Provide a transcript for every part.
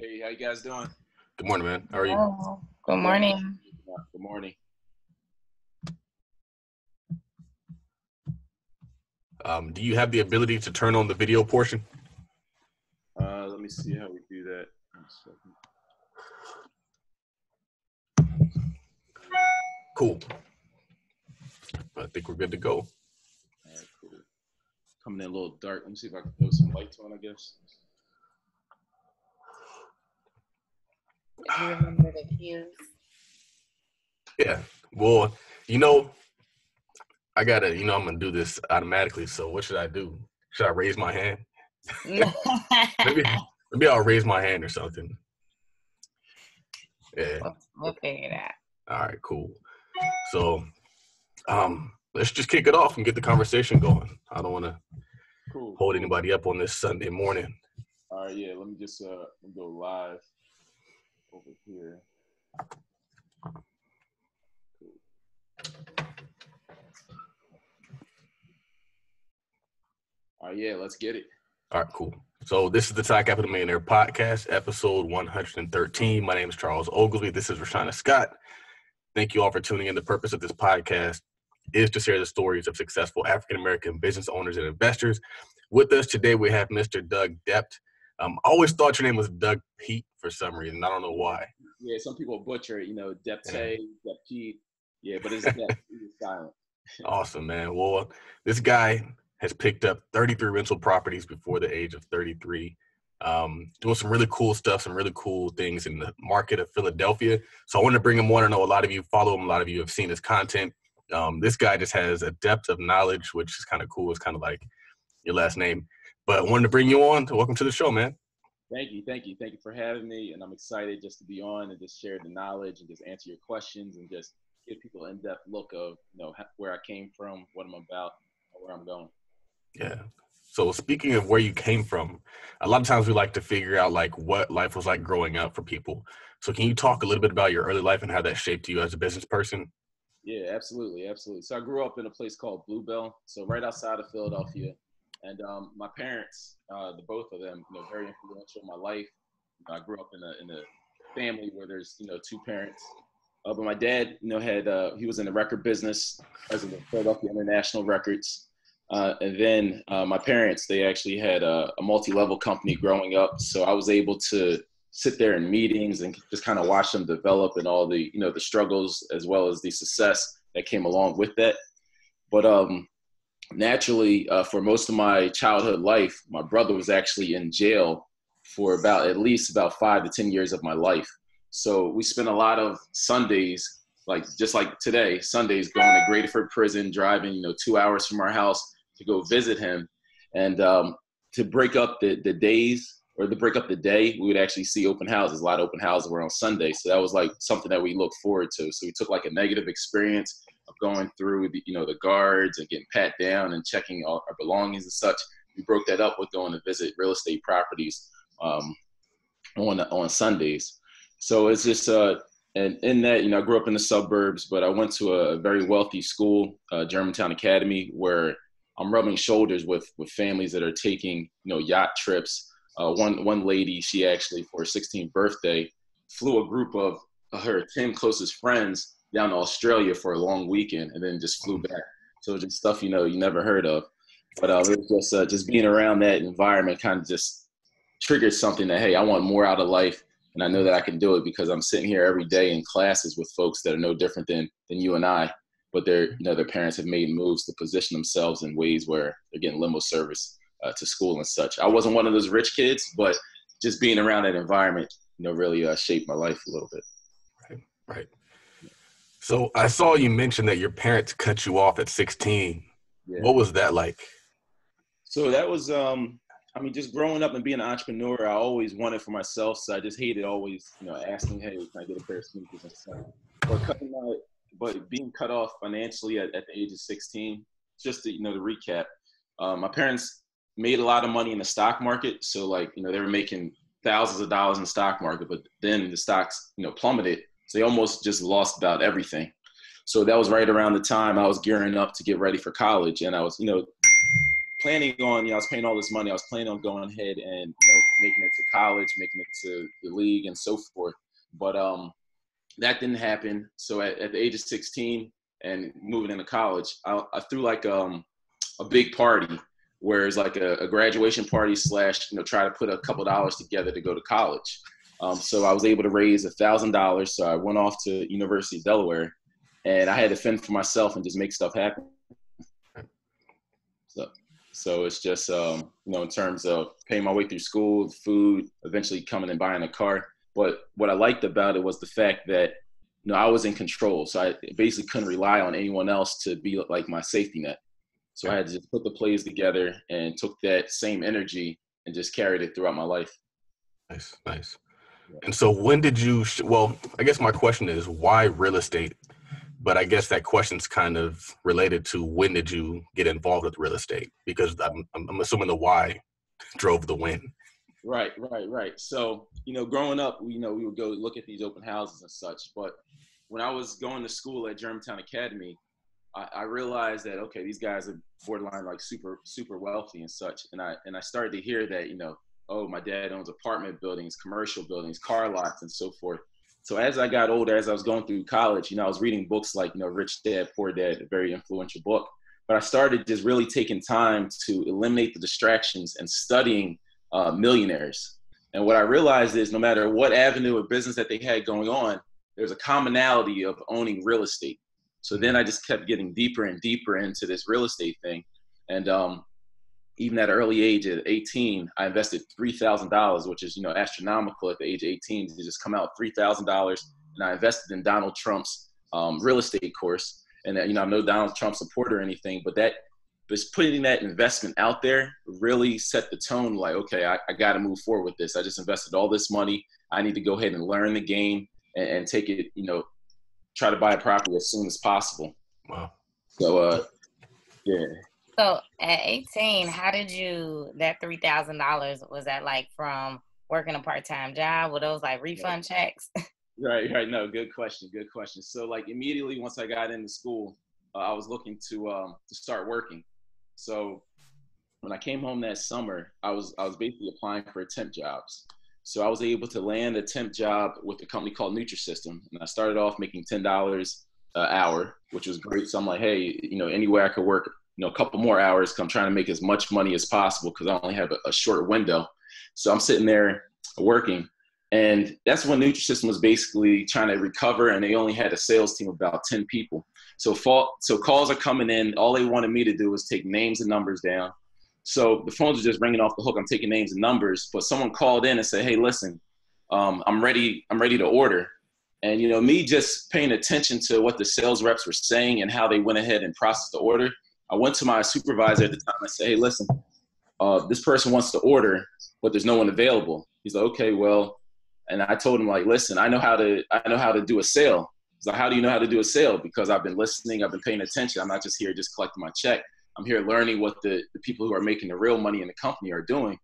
Hey, how you guys doing? Good morning, man. How are you? Hello. Good morning. Good morning. Do you have the ability to turn on the video portion? Let me see how we do that. 1 second. Cool. I think we're good to go. All right, cool. Coming in a little dark. Let me see if I can throw some lights on, I guess. If you remember the cues. Yeah. Well, I gotta, I'm gonna do this automatically. So what should I do? Should I raise my hand? maybe I'll raise my hand or something. Yeah. We'll figure it out. All right, cool. So let's just kick it off and get the conversation going. I don't want to hold anybody up on this Sunday morning. All right, yeah. Let me just go live over here. All right, yeah, let's get it. All right, cool. So this is the Todd Capital Millionaire Podcast, episode 113. My name is Charles Oglesby. This is Rashana Scott. Thank you all for tuning in. The purpose of this podcast is to share the stories of successful African-American business owners and investors. With us today, we have Mr. Doug Depte. I always thought your name was Doug Pete for some reason. I don't know why. Yeah, some people butcher it, Depte, Depte. Yeah, but it's Depte. It's silent. Awesome, man. Well, this guy has picked up 33 rental properties before the age of 33, doing some really cool stuff, some really cool things in the market of Philadelphia. So I want to bring him on. I know a lot of you follow him. A lot of you have seen his content. This guy just has a depth of knowledge, which is kind of cool. It's kind of like your last name. But I wanted to bring you on. Welcome to the show, man. Thank you for having me. And I'm excited just to be on and just share the knowledge and just answer your questions and just give people an in-depth look of, where I came from, what I'm about, and where I'm going. Yeah. So speaking of where you came from, a lot of times we like to figure out like what life was like growing up for people. So can you talk a little bit about your early life and how that shaped you as a business person? Yeah, absolutely. So I grew up in a place called Bluebell, so right outside of Philadelphia. And my parents, the both of them, very influential in my life. I grew up in a family where there's, two parents. But my dad, he was in the record business, president of Philadelphia International Records. And then my parents, they actually had a multi-level company growing up. So I was able to sit there in meetings and just kind of watch them develop and all the, the struggles as well as the success that came along with that. But naturally, for most of my childhood life, my brother was actually in jail for at least 5 to 10 years of my life. So we spent a lot of Sundays, just like today, Sundays going to Graterford Prison, driving, 2 hours from our house to go visit him. And to break up the days or to break up the day, we would actually see open houses. A lot of open houses were on Sunday. So that was like something that we looked forward to. So we took like a negative experience of going through the guards and getting pat down and checking all our belongings and such. We broke that up with going to visit real estate properties on Sundays. So it's just and in that, I grew up in the suburbs, but I went to a very wealthy school, Germantown Academy, where I'm rubbing shoulders with families that are taking, yacht trips. One lady, she actually, for her 16th birthday, flew a group of her 10 closest friends down to Australia for a long weekend and then just flew back. So just stuff, you never heard of. But it was just being around that environment kind of just triggered something that, hey, I want more out of life. And I know that I can do it because I'm sitting here every day in classes with folks that are no different than you and I. But their parents have made moves to position themselves in ways where they're getting limo service to school and such. I wasn't one of those rich kids, but just being around that environment, really shaped my life a little bit. Right. So I saw you mention that your parents cut you off at 16. Yeah. What was that like? So that was, just growing up and being an entrepreneur, I always wanted for myself. So I just hated always, asking, hey, can I get a pair of sneakers and stuff? But being cut off financially at the age of 16, just to, to recap, my parents made a lot of money in the stock market. So they were making thousands of dollars in the stock market, but then the stocks, plummeted. So they almost just lost about everything. So that was right around the time I was gearing up to get ready for college. And I was, planning on, I was paying all this money. I was planning on going ahead and, making it to college, making it to the league and so forth. But that didn't happen. So at the age of 16 and moving into college, I threw like a big party where it's like a graduation party / try to put a couple dollars together to go to college. So I was able to raise $1,000. So I went off to University of Delaware, and I had to fend for myself and just make stuff happen. So it's just, in terms of paying my way through school, food, eventually coming and buying a car. But what I liked about it was the fact that, I was in control. So I basically couldn't rely on anyone else to be like my safety net. So I had to just put the plays together and took that same energy and just carried it throughout my life. Nice. Yeah. And so when did you, I guess my question is, why real estate? But I guess that question's kind of related to when did you get involved with real estate? Because I'm assuming the why drove the when. Right. So, growing up, we would go look at these open houses and such. But when I was going to school at Germantown Academy, I realized that, okay, these guys are borderline like super, super wealthy and such. And I started to hear that, my dad owns apartment buildings, commercial buildings, car lots and so forth. So as I got older, as I was going through college, I was reading books like, Rich Dad, Poor Dad, a very influential book. But I started just really taking time to eliminate the distractions and studying millionaires. And what I realized is no matter what avenue of business that they had going on, there's a commonality of owning real estate. So then I just kept getting deeper and deeper into this real estate thing. And even at an early age of 18, I invested $3,000, which is, astronomical at the age of 18 to just come out $3,000. And I invested in Donald Trump's real estate course. And, I'm no Donald Trump supporter or anything, but that just putting that investment out there really set the tone like, okay, I got to move forward with this. I just invested all this money. I need to go ahead and learn the game and take it, try to buy a property as soon as possible. Wow. So, yeah. So at 18, how did that $3,000, was that like from working a part-time job? Were those like refund checks? Right. No, good question. So like immediately once I got into school, I was looking to start working. So when I came home that summer, I was basically applying for temp jobs. So I was able to land a temp job with a company called Nutrisystem. And I started off making $10 an hour, which was great. So I'm like, hey, anywhere I could work, a couple more hours, 'cause I'm trying to make as much money as possible because I only have a short window. So I'm sitting there working. And that's when Nutrisystem was basically trying to recover, and they only had a sales team of about 10 people. So calls are coming in. All they wanted me to do was take names and numbers down. So the phones are just ringing off the hook. I'm taking names and numbers, but someone called in and said, hey, listen, I'm ready to order. And, me just paying attention to what the sales reps were saying and how they went ahead and processed the order, I went to my supervisor at the time and said, hey, listen, this person wants to order, but there's no one available. He's like, okay, well, and I told him like, listen, I know how to do a sale. He's like, how do you know how to do a sale? Because I've been listening, I've been paying attention. I'm not just here just collecting my check. I'm here learning what the people who are making the real money in the company are doing.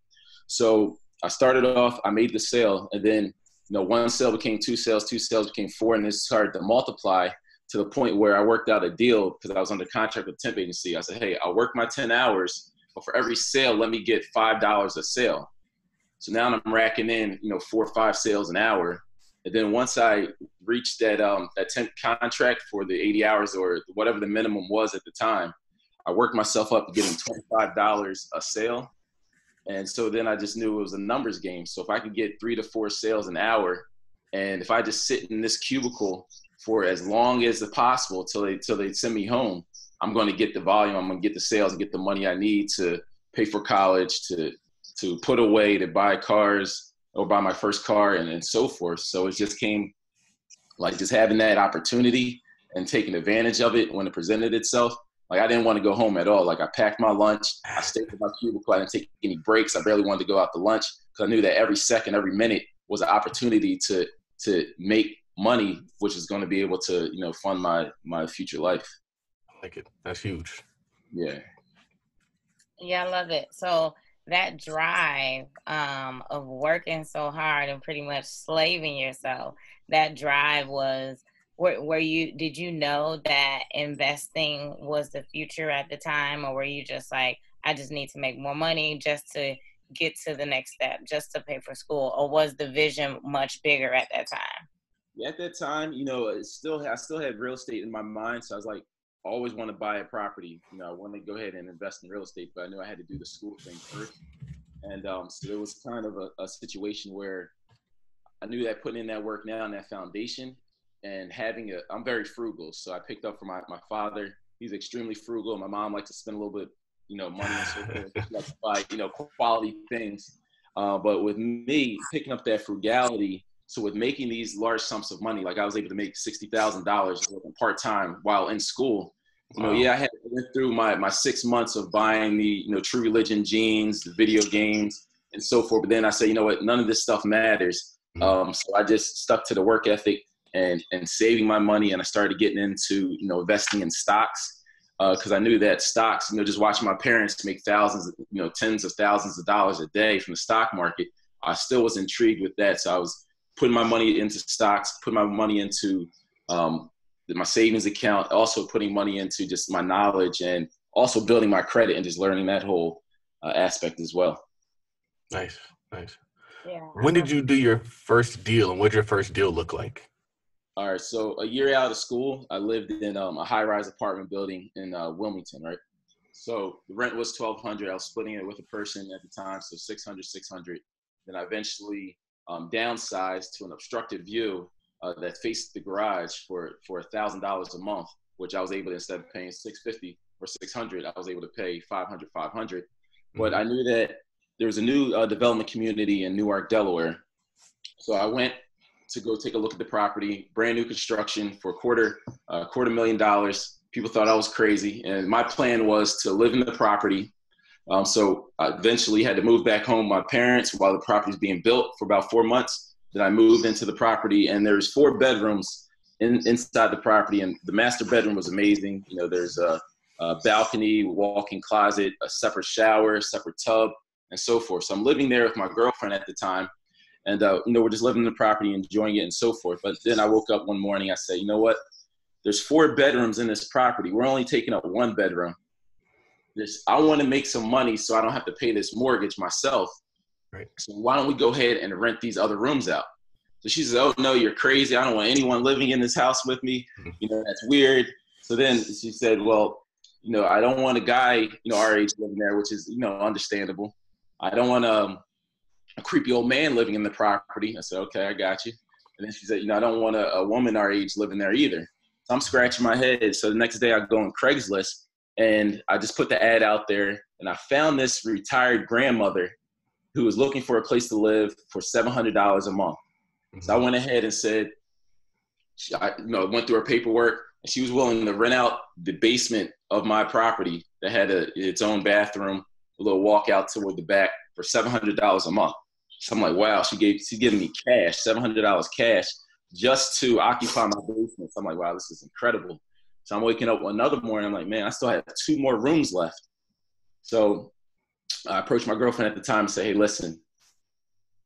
So I started off, I made the sale, and then, one sale became 2 sales, 2 sales became 4, and it started to multiply to the point where I worked out a deal because I was under contract with a temp agency. I said, hey, I'll work my 10 hours, but for every sale, let me get $5 a sale. So now I'm racking in, 4 or 5 sales an hour. And then once I reached that temp contract for the 80 hours or whatever the minimum was at the time, I worked myself up to getting $25 a sale. And so then I just knew it was a numbers game. So if I could get 3 to 4 sales an hour, and if I just sit in this cubicle for as long as possible till they send me home, I'm going to get the volume, I'm going to get the sales and get the money I need to pay for college, to put away, to buy cars or buy my first car and so forth. So it just came like just having that opportunity and taking advantage of it when it presented itself. Like I didn't want to go home at all. Like I packed my lunch, I stayed in my cubicle, I didn't take any breaks. I barely wanted to go out to lunch because I knew that every second, every minute was an opportunity to make money, which is going to be able to, fund my future life. I like it. That's huge. Yeah. Yeah, I love it. So that drive of working so hard and pretty much slaving yourself, that drive was, did you know that investing was the future at the time, or were you just like, I just need to make more money just to get to the next step, just to pay for school? Or was the vision much bigger at that time? Yeah, at that time, I still had real estate in my mind. So I was like, always want to buy a property. I want to go ahead and invest in real estate, but I knew I had to do the school thing first. And so it was kind of a situation where I knew that putting in that work now and that foundation and I'm very frugal. So I picked up from my father. He's extremely frugal. My mom likes to spend a little bit, money and so forth. She likes to buy, quality things. But with me picking up that frugality, so with making these large sums of money, like I was able to make $60,000 working part-time while in school. Wow. I went through my 6 months of buying the, True Religion jeans, the video games, and so forth. But then I said, you know what, none of this stuff matters. So I just stuck to the work ethic and saving my money. And I started getting into, investing in stocks because I knew that stocks, just watching my parents make thousands, tens of thousands of dollars a day from the stock market, I still was intrigued with that. So I was putting my money into stocks, putting my money into my savings account, also putting money into just my knowledge and also building my credit and just learning that whole aspect as well. Nice. Yeah. When did you do your first deal, and what did your first deal look like? All right. So a year out of school, I lived in a high-rise apartment building in Wilmington, right? So the rent was $1,200. I was splitting it with a person at the time, so $600. Then I eventually downsized to an obstructed view that faced the garage for $1,000 a month, which I was able to, instead of paying $650 or $600, I was able to pay $500. But I knew that there was a new development community in Newark, Delaware. So I went to go take a look at the property, brand new construction for $250,000. People thought I was crazy. And my plan was to live in the property. So I eventually had to move back home with my parents while the property was being built for about 4 months. Then I moved into the property, and there's 4 bedrooms inside the property. And the master bedroom was amazing. There's a balcony, walk-in closet, a separate shower, separate tub, and so forth. So I'm living there with my girlfriend at the time. And, we're just living in the property, enjoying it and so forth. But then I woke up one morning, I said, you know what? There's 4 bedrooms in this property. We're only taking up 1 bedroom. I want to make some money so I don't have to pay this mortgage myself. Right. So why don't we go ahead and rent these other rooms out? So she says, oh, no, you're crazy. I don't want anyone living in this house with me. That's weird. So then she said, well, I don't want a guy, our age living there, which is, understandable. I don't want a creepy old man living in the property. I said, okay, I got you. And then she said, I don't want a woman our age living there either. So I'm scratching my head. So the next day I go on Craigslist and I just put the ad out there, and I found this retired grandmother who was looking for a place to live for $700 a month. So I went ahead and said, went through her paperwork, and she was willing to rent out the basement of my property that had its own bathroom, a little walkout toward the back for $700 a month. So I'm like, wow, she's giving me cash, $700 cash just to occupy my basement. So I'm like, wow, this is incredible. So I'm waking up another morning. I'm like, man, I still have 2 more rooms left. So I approached my girlfriend at the time and said, hey, listen,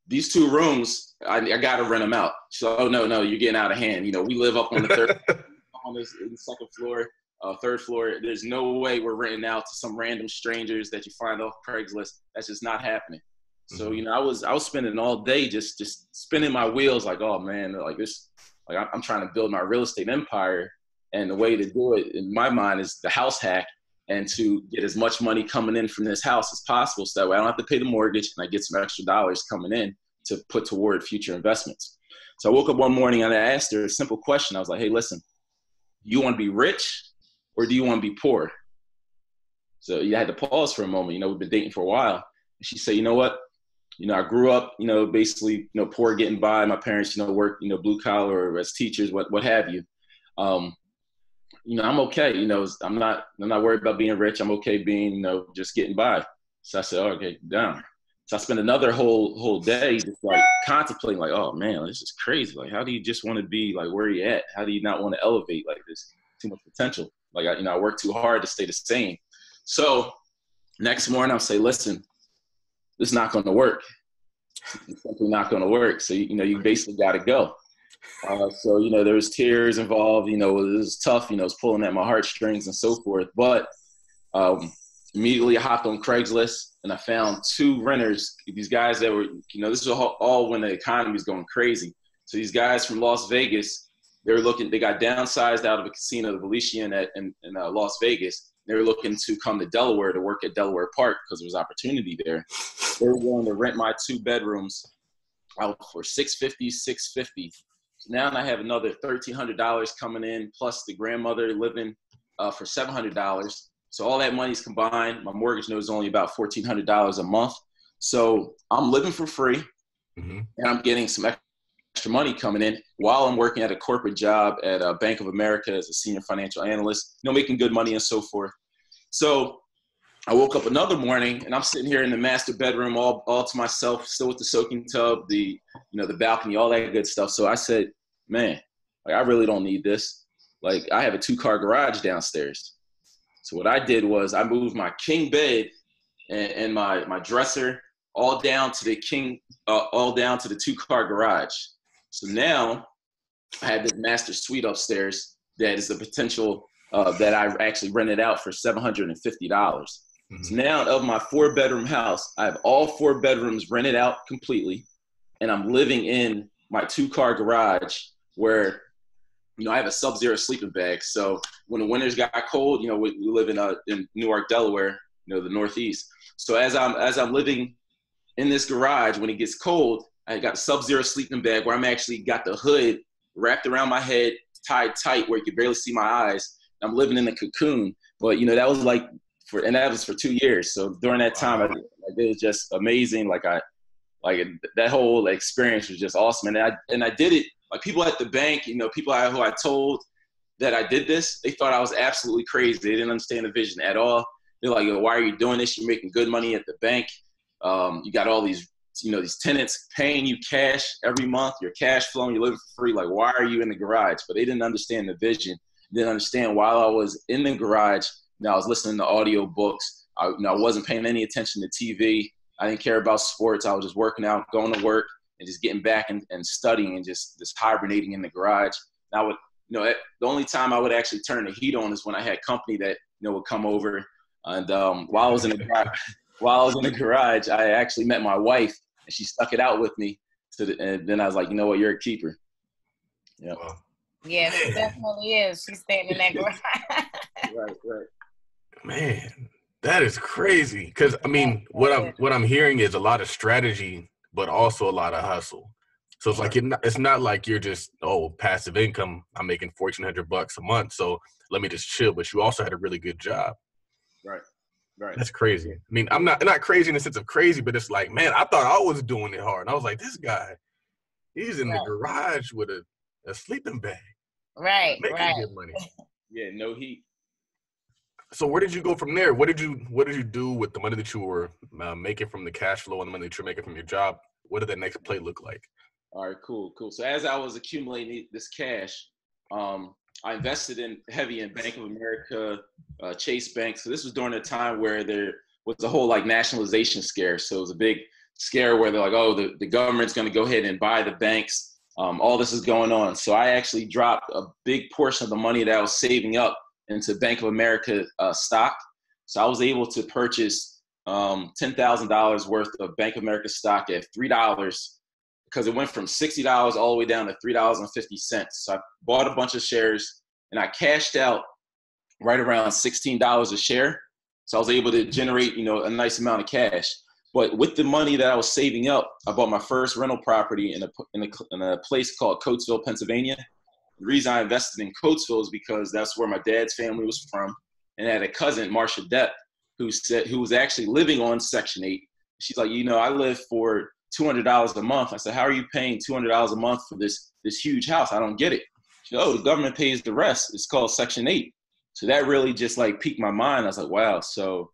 these 2 rooms, I got to rent them out. She's like, oh, no, you're getting out of hand. We live up on the the second floor, 3rd floor. There's no way we're renting out to some random strangers that you find off Craigslist. That's just not happening. So, I was spending all day just spinning my wheels like, oh, man, like this, like I'm trying to build my real estate empire. And the way to do it in my mind is the house hack, and to get as much money coming in from this house as possible. So that way I don't have to pay the mortgage, and I get some extra dollars coming in to put toward future investments. So I woke up one morning and I asked her a simple question. I was like, hey, listen, do you want to be rich or do you want to be poor? So you had to pause for a moment. We've been dating for a while. And she said, you know what? I grew up, basically, poor, getting by. My parents, work, blue collar or as teachers, what have you. I'm okay. I'm not worried about being rich. I'm okay being, just getting by. So I said, oh, okay, down. So I spent another whole day just like contemplating, like, oh man, this is crazy. Like, how do you just want to be like where you at? How do you not want to elevate like this? Too much potential. Like, I work too hard to stay the same. So next morning I'll say, listen, this is not going to work. It's simply not going to work. So, you basically got to go. So, there was tears involved, it was tough, it's pulling at my heartstrings and so forth. But immediately I hopped on Craigslist and I found 2 renters. These guys that were, this is all when the economy was going crazy. So these guys from Las Vegas, they got downsized out of a casino, the Venetian in Las Vegas. They were looking to come to Delaware to work at Delaware Park because there was opportunity there. They were willing to rent my 2 bedrooms out for $650. So now I have another $1,300 coming in, plus the grandmother living for $700. So all that money's combined. My mortgage note is only about $1,400 a month. So I'm living for free, and I'm getting some extra money coming in while I'm working at a corporate job at Bank of America as a senior financial analyst, making good money and so forth. So I woke up another morning and I'm sitting here in the master bedroom all to myself, still with the soaking tub, the balcony, all that good stuff. So I said, man, I really don't need this. I have a 2-car garage downstairs. So what I did was I moved my king bed and my dresser all down to the 2-car garage. So now I have this master suite upstairs that is the potential that I actually rented out for $750. So now of my 4-bedroom house, I have all 4 bedrooms rented out completely, and I'm living in my 2-car garage where, I have a Sub-Zero sleeping bag. So when the winters got cold, we live in Newark, Delaware, the Northeast. So as I'm living in this garage, when it gets cold, I got a Sub-Zero sleeping bag where I'm actually got the hood wrapped around my head, tied tight where you could barely see my eyes. I'm living in a cocoon. But, that was that was for 2 years. So during that time, it was just amazing. That whole experience was just awesome. And I did it. People at the bank, people who I told that I did this, they thought I was absolutely crazy. They didn't understand the vision at all. They're like, why are you doing this? You're making good money at the bank. You got all these, these tenants paying you cash every month. You're cash flowing. You're living for free. Why are you in the garage? But they didn't understand the vision. Didn't understand while I was in the garage, I was listening to audio books. I wasn't paying any attention to TV. I didn't care about sports. I was just working out, going to work, and just getting back and studying and just hibernating in the garage. And I would, the only time I would actually turn the heat on is when I had company that, would come over. And while I was in the garage, I actually met my wife, and she stuck it out with me. And then I was like, you know what, you're a keeper. Yeah. Wow. Yes, it definitely is. She's staying in that garage. Right. Man, that is crazy. Because what I'm hearing is a lot of strategy, but also a lot of hustle. So it's it's not like you're just passive income. I'm making $1,400 a month, so let me just chill. But you also had a really good job. Right. That's crazy. I'm not crazy in the sense of crazy, but it's man, I thought I was doing it hard. And I was like, this guy, he's in the garage with a sleeping bag. Right. Making good money. Yeah, no heat. So where did you go from there? What did you do with the money that you were making from the cash flow and the money that you're making from your job? What did that next play look like? All right, cool. So as I was accumulating this cash, I invested heavy in Bank of America, Chase Bank. So this was during a time where there was a whole nationalization scare. So it was a big scare where they're like, the government's going to go ahead and buy the banks. All this is going on. So I actually dropped a big portion of the money that I was saving up into Bank of America stock. So I was able to purchase $10,000 worth of Bank of America stock at $3 because it went from $60 all the way down to $3.50. So I bought a bunch of shares and I cashed out right around $16 a share. So I was able to generate, a nice amount of cash. But with the money that I was saving up, I bought my first rental property in a place called Coatesville, Pennsylvania. The reason I invested in Coatesville is because that's where my dad's family was from. And I had a cousin, Marsha Depte, who was actually living on Section 8. She's like, I live for $200 a month. I said, how are you paying $200 a month for this huge house? I don't get it. She said, the government pays the rest. It's called Section 8. So that really just piqued my mind. I was like, wow. So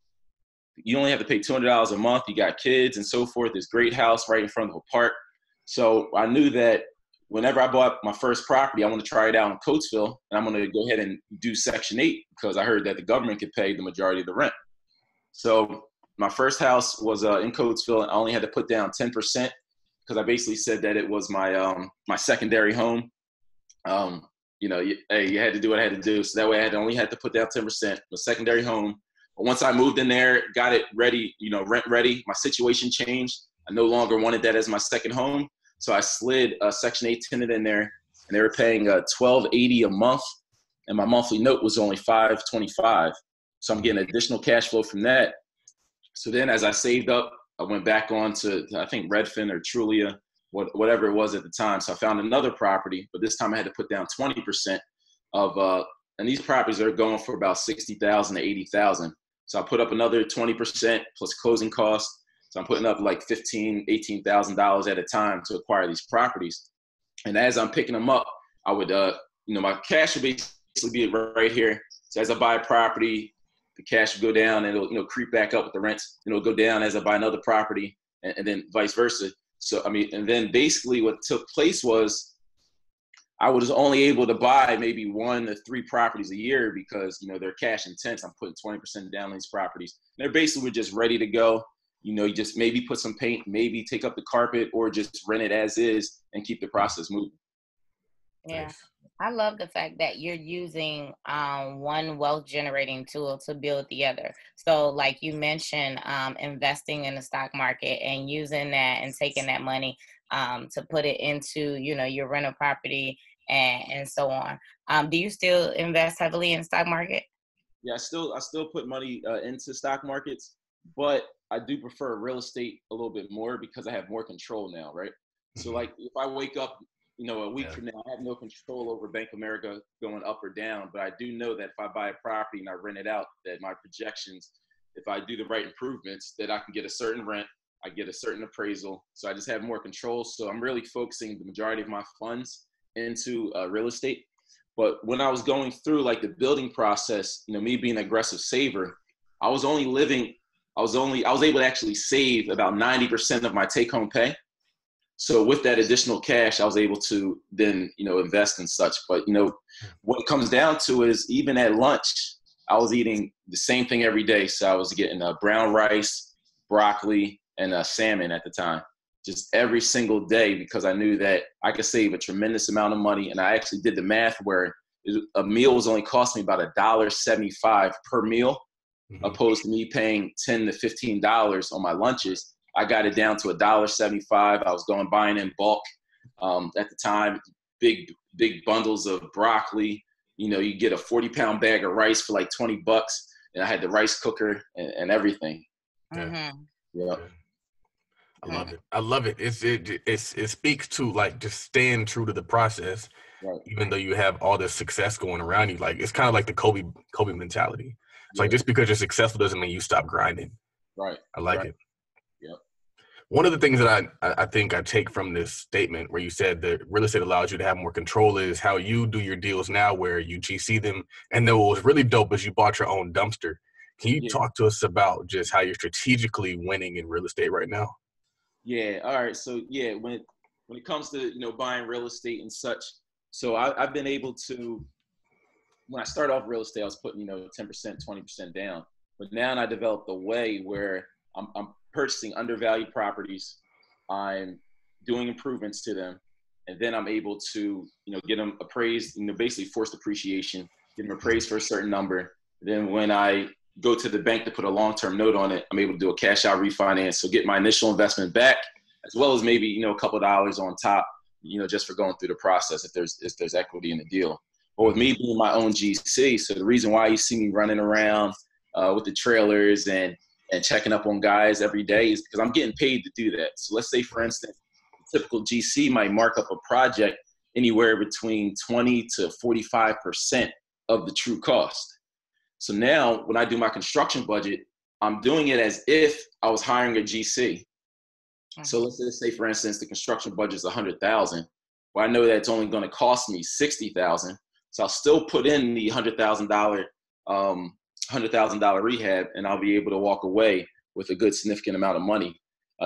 you only have to pay $200 a month. You got kids and so forth. This great house right in front of a park. So I knew that whenever I bought my first property, I want to try it out in Coatesville, and I'm going to go ahead and do Section 8 because I heard that the government could pay the majority of the rent. So my first house was in Coatesville, and I only had to put down 10% because I basically said that it was my my secondary home. You had to do what I had to do. So that way I only had to put down 10%, the secondary home. But once I moved in there, got it ready, rent ready, my situation changed. I no longer wanted that as my second home. So I slid a Section 8 tenant in there, and they were paying $1,280 a month, and my monthly note was only $525. So I'm getting additional cash flow from that. So then as I saved up, I went back on to I think Redfin or Trulia, whatever it was at the time. So I found another property, but this time I had to put down 20% of, and these properties are going for about $60,000 to $80,000. So I put up another 20% plus closing costs. So I'm putting up like $15,000, $18,000 at a time to acquire these properties. And as I'm picking them up, I would, my cash would basically be right here. So as I buy a property, the cash would go down and it'll, creep back up with the rents. And it'll go down as I buy another property, and then vice versa. So, and then basically what took place was I was only able to buy maybe 1 to 3 properties a year because, they're cash intense. I'm putting 20% down on these properties. And they're basically just ready to go. You just maybe put some paint, maybe take up the carpet, or just rent it as is and keep the process moving. Yeah. Nice. I love the fact that you're using one wealth generating tool to build the other. So like you mentioned, investing in the stock market and using that and taking that money to put it into, your rental property and so on. Do you still invest heavily in the stock market? Yeah, I still put money into stock markets, but I do prefer real estate a little bit more because I have more control now, right? So like if I wake up, a week from now, I have no control over Bank of America going up or down, but I do know that if I buy a property and I rent it out, that my projections, if I do the right improvements, that I can get a certain rent, I get a certain appraisal. So I just have more control. So I'm really focusing the majority of my funds into real estate. But when I was going through like the building process, me being an aggressive saver, I was able to actually save about 90% of my take home pay. So with that additional cash, I was able to then, invest in such. But, what it comes down to is even at lunch, I was eating the same thing every day. So I was getting brown rice, broccoli, and salmon at the time, just every single day, because I knew that I could save a tremendous amount of money. And I actually did the math where a meal was only costing me about $1.75 per meal, opposed to me paying $10 to $15 on my lunches. I got it down to $1.75. I was buying in bulk at the time, big bundles of broccoli. You get a 40-pound bag of rice for like $20, and I had the rice cooker and everything. Mm-hmm. Yeah. I love it. It speaks to like just staying true to the process, right. Even though you have all this success going around you. Like it's kind of like the Kobe mentality. It's like just because you're successful doesn't mean you stop grinding. Right. I like right. it. Yep. One of the things that I think I take from this statement where you said that real estate allows you to have more control is how you do your deals now, where you GC them. And then what was really dope is you bought your own dumpster. Can you talk to us about just how you're strategically winning in real estate right now? Yeah. All right. So when it comes to, buying real estate and such, so I've been able to, when I started off real estate, I was putting, 10%, 20% down, but now I developed a way where I'm purchasing undervalued properties. I'm doing improvements to them. And then I'm able to, get them appraised, basically forced appreciation, get them appraised for a certain number. Then when I go to the bank to put a long-term note on it, I'm able to do a cash out refinance. So get my initial investment back, as well as maybe, a couple of dollars on top, just for going through the process if there's equity in the deal. But with me being my own GC, so the reason why you see me running around with the trailers and checking up on guys every day is because I'm getting paid to do that. So let's say, for instance, a typical GC might mark up a project anywhere between 20 to 45% of the true cost. So now when I do my construction budget, I'm doing it as if I was hiring a GC. So let's say, for instance, the construction budget is $100,000. Well, I know that it's only going to cost me $60,000. So I'll still put in the $100,000 rehab, and I'll be able to walk away with a good significant amount of money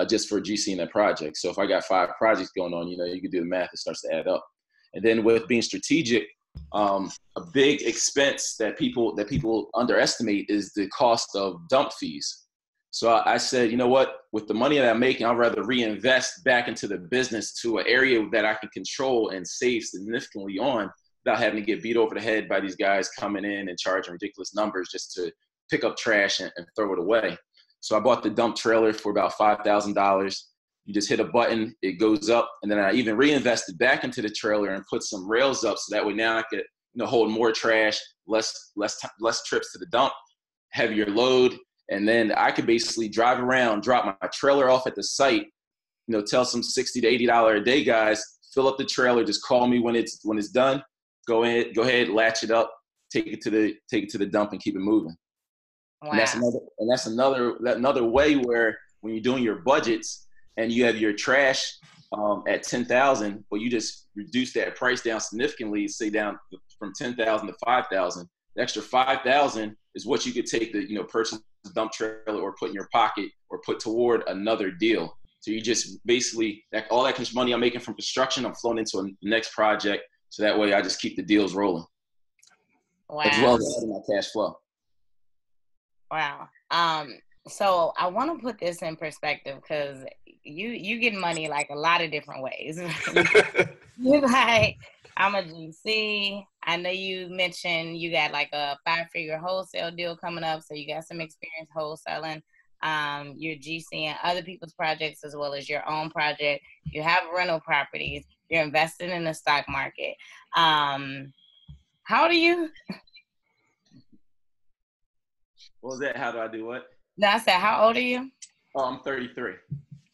just for GC in that project. So if I got 5 projects going on, you can do the math, it starts to add up. And then with being strategic, a big expense that people underestimate is the cost of dump fees. So I said, you know what, with the money that I'm making, I'd rather reinvest back into the business to an area that I can control and save significantly on without having to get beat over the head by these guys coming in and charging ridiculous numbers just to pick up trash and throw it away. So I bought the dump trailer for about $5,000. You just hit a button, it goes up, and then I even reinvested back into the trailer and put some rails up so that way now I could hold more trash, less trips to the dump, heavier load, and then I could basically drive around, drop my trailer off at the site, tell some $60 to $80 a day guys, fill up the trailer, just call me when it's done. Go ahead, latch it up, take it to the dump, and keep it moving. Wow. And that's another way where when you're doing your budgets and you have your trash at $10,000, but you just reduce that price down significantly, say down from $10,000 to $5,000. The extra $5,000 is what you could take to purchase a dump trailer or put in your pocket or put toward another deal. So you just basically all that money I'm making from construction, I'm flowing into a next project. So that way I just keep the deals rolling. Wow. As well as adding my cash flow. Wow. So I want to put this in perspective because you get money like a lot of different ways. You're like, I'm a GC. I know you mentioned you got like a 5-figure wholesale deal coming up, so you got some experience wholesaling. You're GCing other people's projects as well as your own project. You have rental properties. You're investing in the stock market. How do you? What was that? How do I do what? No, I said, how old are you? Oh, I'm 33.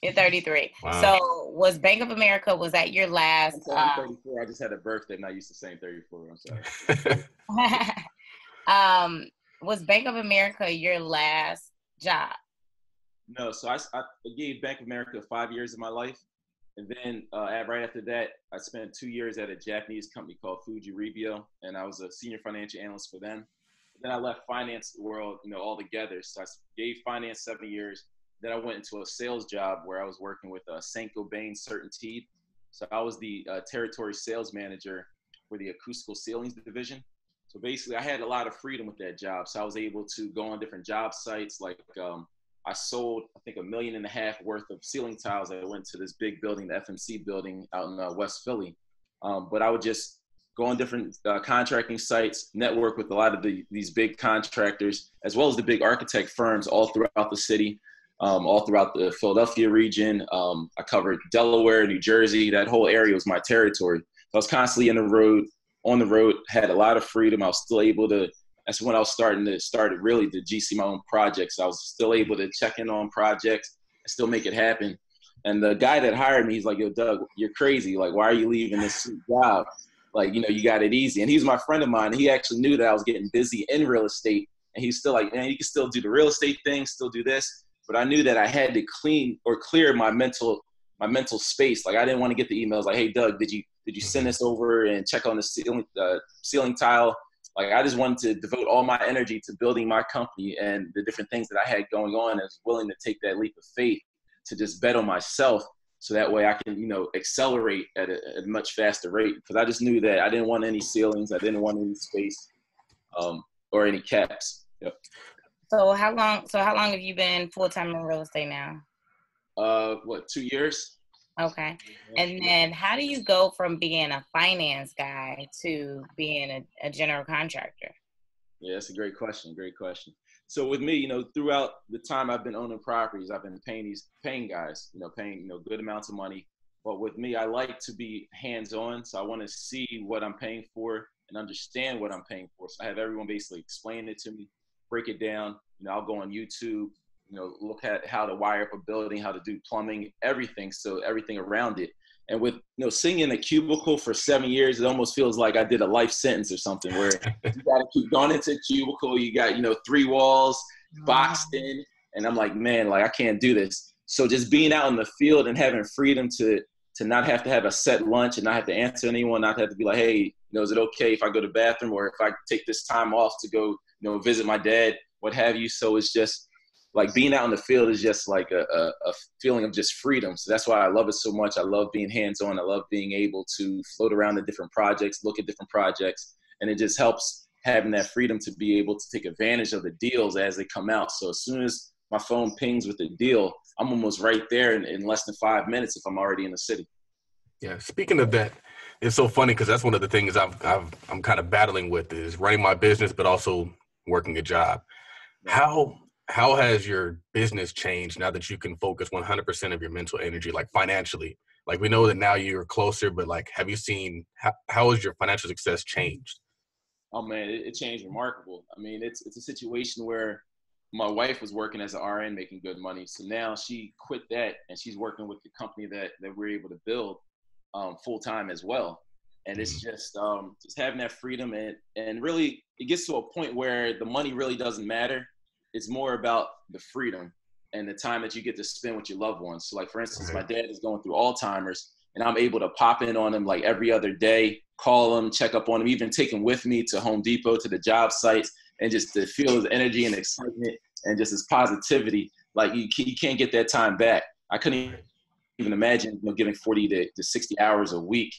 You're 33. Wow. So was Bank of America, was that your last? I'm 34. I just had a birthday and I used to say 34. I'm sorry. Was Bank of America your last job? No. So I gave Bank of America 5 years of my life. And then right after that, I spent 2 years at a Japanese company called Fuji Rebio, and I was a senior financial analyst for them. Then I left finance world, altogether. So I gave finance 7 years. Then I went into a sales job where I was working with Saint-Gobain CertainTeed. So I was the territory sales manager for the acoustical ceilings division. So basically, I had a lot of freedom with that job. So I was able to go on different job sites. Like I sold, I think, $1.5 million worth of ceiling tiles. I went to this big building, the FMC building out in West Philly. But I would just go on different contracting sites, network with a lot of these big contractors, as well as the big architect firms all throughout the city, all throughout the Philadelphia region. I covered Delaware, New Jersey. That whole area was my territory. I was constantly on the road, had a lot of freedom. I was still able to, that's when I was started really to GC my own projects. I was still able to check in on projects and still make it happen. And the guy that hired me, he's like, yo, Doug, you're crazy. Like, why are you leaving this job? Like, you got it easy. And he's my friend of mine. And he actually knew that I was getting busy in real estate. And he's still like, man, you can still do the real estate thing, still do this. But I knew that I had to clear my mental space. Like, I didn't want to get the emails like, hey, Doug, did you send this over and check on the ceiling tile? Like, I just wanted to devote all my energy to building my company and the different things that I had going on, and was willing to take that leap of faith to just bet on myself. So that way I can, accelerate at a much faster rate. Because I just knew that I didn't want any ceilings. I didn't want any space or any caps. Yep. So how long have you been full-time in real estate now? 2 years. Okay. And then how do you go from being a finance guy to being a general contractor? Yeah, that's a great question. Great question. So with me, throughout the time I've been owning properties, I've been paying guys, paying good amounts of money. But with me, I like to be hands-on. So I want to see what I'm paying for and understand what I'm paying for. So I have everyone basically explain it to me, break it down. I'll go on YouTube, look at how to wire up a building, how to do plumbing, everything. So everything around it. And with, sitting in a cubicle for 7 years, it almost feels like I did a life sentence or something where you got to keep going into a cubicle. You got, 3 walls boxed in. And I'm like, man, like I can't do this. So just being out in the field and having freedom to not have to have a set lunch and not have to answer anyone, not have to be like, hey, is it okay if I go to the bathroom or if I take this time off to go, visit my dad, what have you. So it's just like being out in the field is just like a feeling of just freedom. So that's why I love it so much. I love being hands-on. I love being able to float around the different projects, look at different projects, and it just helps having that freedom to be able to take advantage of the deals as they come out. So as soon as my phone pings with the deal, I'm almost right there in less than 5 minutes if I'm already in the city. Yeah. Speaking of that, it's so funny because that's one of the things I'm kind of battling with is running my business, but also working a job. How has your business changed now that you can focus 100% of your mental energy, like financially? Like, we know that now you're closer, but like, have you seen how has your financial success changed? Oh man, it changed remarkable. I mean, it's a situation where my wife was working as an RN making good money. So now she quit that and she's working with the company that we're able to build full time as well. And it's just having that freedom and really it gets to a point where the money really doesn't matter. It's more about the freedom and the time that you get to spend with your loved ones. So like, for instance, my dad is going through Alzheimer's and I'm able to pop in on him like every other day, call him, check up on him, even take him with me to Home Depot, to the job sites, and just to feel his energy and excitement and just his positivity. Like you can't get that time back. I couldn't even imagine, giving 40 to 60 hours a week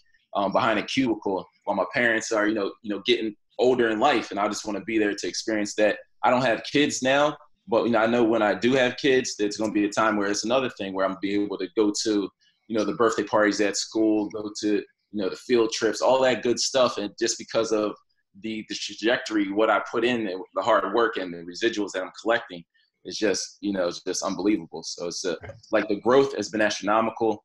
behind a cubicle while my parents are, getting older in life. And I just want to be there to experience that. I don't have kids now, but I know when I do have kids, there's going to be a time where it's another thing where I'm going to be able to go to, the birthday parties at school, go to, the field trips, all that good stuff. And just because of the trajectory, what I put in, the hard work and the residuals that I'm collecting is just, it's just unbelievable. So it's like the growth has been astronomical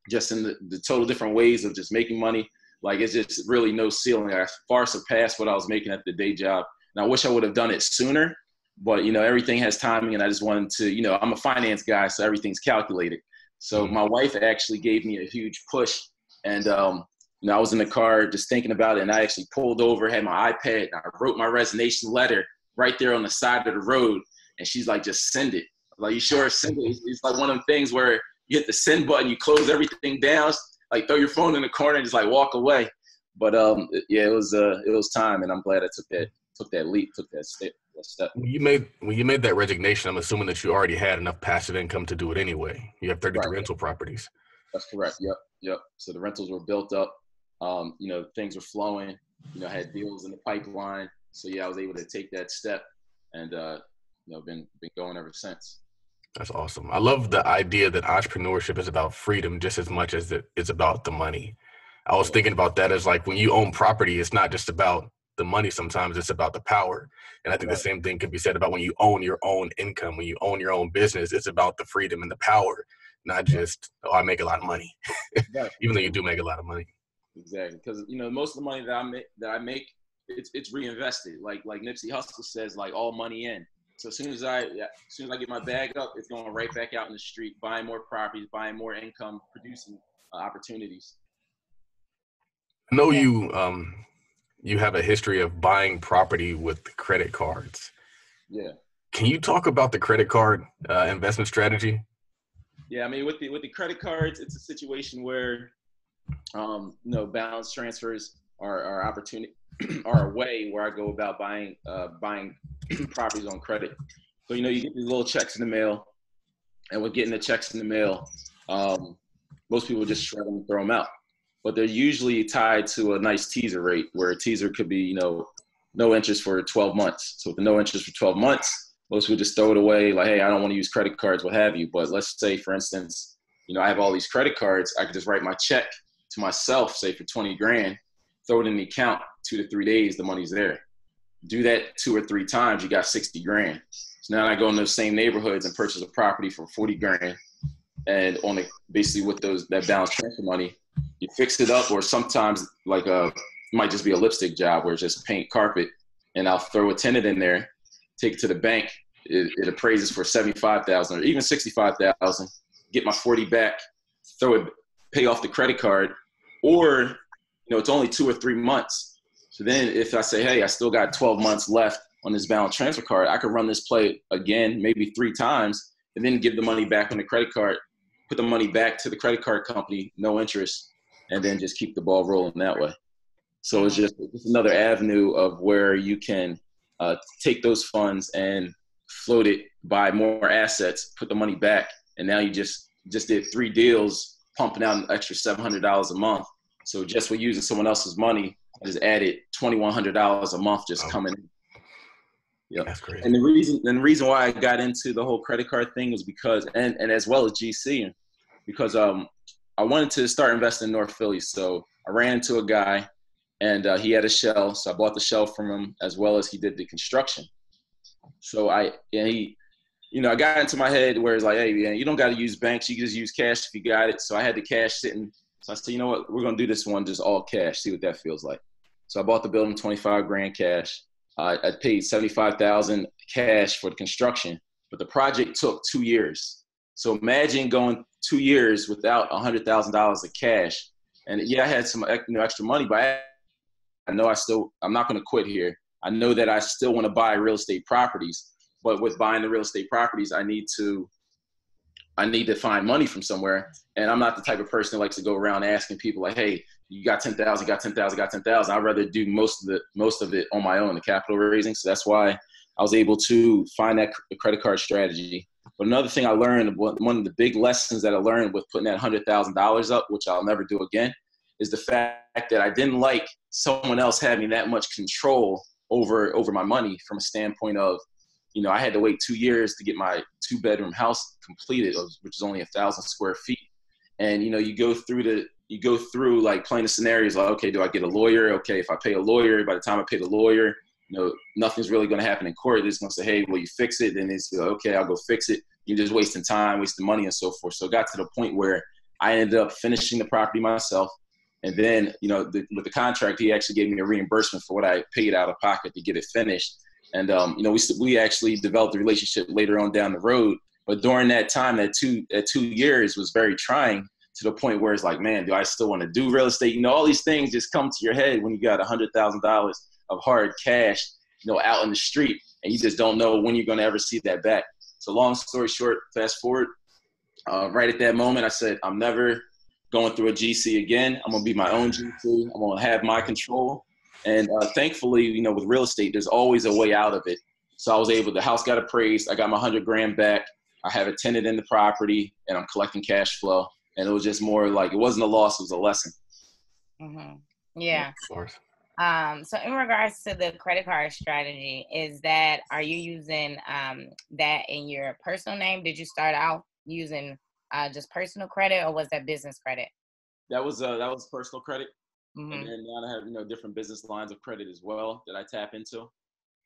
just in the total different ways of just making money. Like it's just really no ceiling. I far surpassed what I was making at the day job. And I wish I would have done it sooner, but everything has timing and I just wanted to, I'm a finance guy, so everything's calculated. So my wife actually gave me a huge push and, I was in the car just thinking about it and I actually pulled over, had my iPad and I wrote my resignation letter right there on the side of the road. And she's like, just send it. I'm like, you sure? Send it. It's like one of them things where you hit the send button, you close everything down, like throw your phone in the corner and just like walk away. But it was time and I'm glad I took that leap, took that step. When you made that resignation, I'm assuming that you already had enough passive income to do it anyway. You have 33 rental properties. That's correct. Yep. So the rentals were built up. Things were flowing. I had deals in the pipeline. So I was able to take that step, and been going ever since. That's awesome. I love the idea that entrepreneurship is about freedom just as much as it's about the money. I was thinking about that as like when you own property, it's not just about the money. Sometimes it's about the power. And I think the same thing could be said about when you own your own income, when you own your own business, it's about the freedom and the power, not just, I make a lot of money, even though you do make a lot of money. Exactly. Because, most of the money that I make, it's reinvested. Like Nipsey Hussle says, like all money in. So as soon as I get my bag up, it's going right back out in the street, buying more properties, buying more income, producing opportunities. I know you have a history of buying property with credit cards. Yeah. Can you talk about the credit card investment strategy? Yeah, I mean, with the credit cards, it's a situation where, balance transfers are opportunity, are a way where I go about buying properties on credit. So, you get these little checks in the mail, and with getting the checks in the mail, most people just shred them and throw them out. But they're usually tied to a nice teaser rate where a teaser could be, no interest for 12 months. So with the no interest for 12 months, most people just throw it away like, hey, I don't want to use credit cards, what have you. But let's say, for instance, I have all these credit cards. I could just write my check to myself, say for 20 grand, throw it in the account, 2 to 3 days, the money's there. Do that 2 or 3 times, you got 60 grand. So now I go in those same neighborhoods and purchase a property for 40 grand. And basically with that balance transfer money, you fix it up, or sometimes like it might just be a lipstick job where it's just paint carpet, and I'll throw a tenant in there, take it to the bank. It appraises for $75,000 or even $65,000. Get my 40 back, pay off the credit card, or it's only 2 or 3 months. So then if I say, hey, I still got 12 months left on this balance transfer card, I could run this play again, maybe 3 times, and then give the money back on the credit card, put the money back to the credit card company, no interest, and then just keep the ball rolling that way. So it's just another avenue of where you can take those funds and float it, buy more assets, put the money back, and now you just did 3 deals, pumping out an extra $700 a month. So just with using someone else's money, I just added $2,100 a month just coming in. Yeah, that's great. And the reason why I got into the whole credit card thing was because, and as well as GC, because I wanted to start investing in North Philly. So I ran into a guy, and he had a shell. So I bought the shell from him, as well as he did the construction. So I got into my head where it's like, hey, man, you don't got to use banks. You can just use cash if you got it. So I had the cash sitting. So I said, you know what? We're going to do this one just all cash, see what that feels like. So I bought the building, 25 grand cash. I paid 75,000 cash for the construction, but the project took 2 years. So imagine going 2 years without $100,000 of cash. And yeah, I had some extra money, but I know I'm not going to quit here. I know that I still want to buy real estate properties, but with buying the real estate properties, I need to find money from somewhere. And I'm not the type of person that likes to go around asking people like, hey, you got 10,000, got 10,000, got 10,000. I'd rather do most of it on my own, the capital raising. So that's why I was able to find that credit card strategy. But another thing I learned, one of the big lessons that I learned with putting that $100,000 up, which I'll never do again, is the fact that I didn't like someone else having that much control over my money from a standpoint of, I had to wait 2 years to get my 2-bedroom house completed, which is only 1,000 square feet. And, you go through like playing the scenarios like, okay, do I get a lawyer? Okay, if I pay a lawyer, by the time I pay the lawyer, nothing's really going to happen in court. They're just going to say, hey, will you fix it? Then it's okay, I'll go fix it. You're just wasting time, wasting money and so forth. So it got to the point where I ended up finishing the property myself. And then, with the contract, he actually gave me a reimbursement for what I paid out of pocket to get it finished. And, we actually developed a relationship later on down the road. But during that time, that 2 years was very trying to the point where it's like, man, do I still want to do real estate? All these things just come to your head when you got $100,000 of hard cash, out in the street, and you just don't know when you're going to ever see that back. So long story short, fast forward, right at that moment, I said, I'm never going through a GC again. I'm going to be my own GC. I'm going to have my control. And thankfully, with real estate, there's always a way out of it. So I was the house got appraised. I got my 100 grand back. I have a tenant in the property and I'm collecting cash flow. And it was just more like, it wasn't a loss, it was a lesson. Mm-hmm. Yeah. Of course. So in regards to the credit card strategy, are you using that in your personal name? Did you start out using just personal credit, or was that business credit? That was personal credit. Mm-hmm. And then now I have, different business lines of credit as well that I tap into.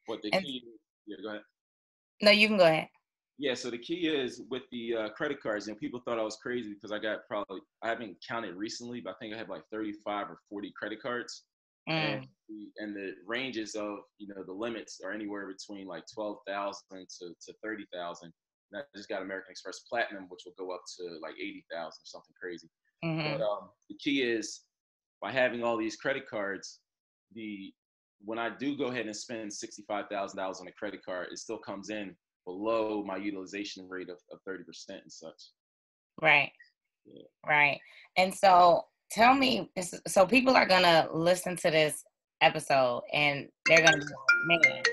But the key, go ahead. No, you can go ahead. Yeah, so the key is with the credit cards, people thought I was crazy because I haven't counted recently, but I think I have like 35 or 40 credit cards. And the ranges of, the limits are anywhere between like 12,000 to 30,000. And I just got American Express Platinum, which will go up to like 80,000 or something crazy. Mm-hmm. But the key is by having all these credit cards, when I do go ahead and spend $65,000 on a credit card, it still comes in below my utilization rate of 30% and such. Right. Yeah. Right. And so tell me, so people are going to listen to this episode and they're going to be, man,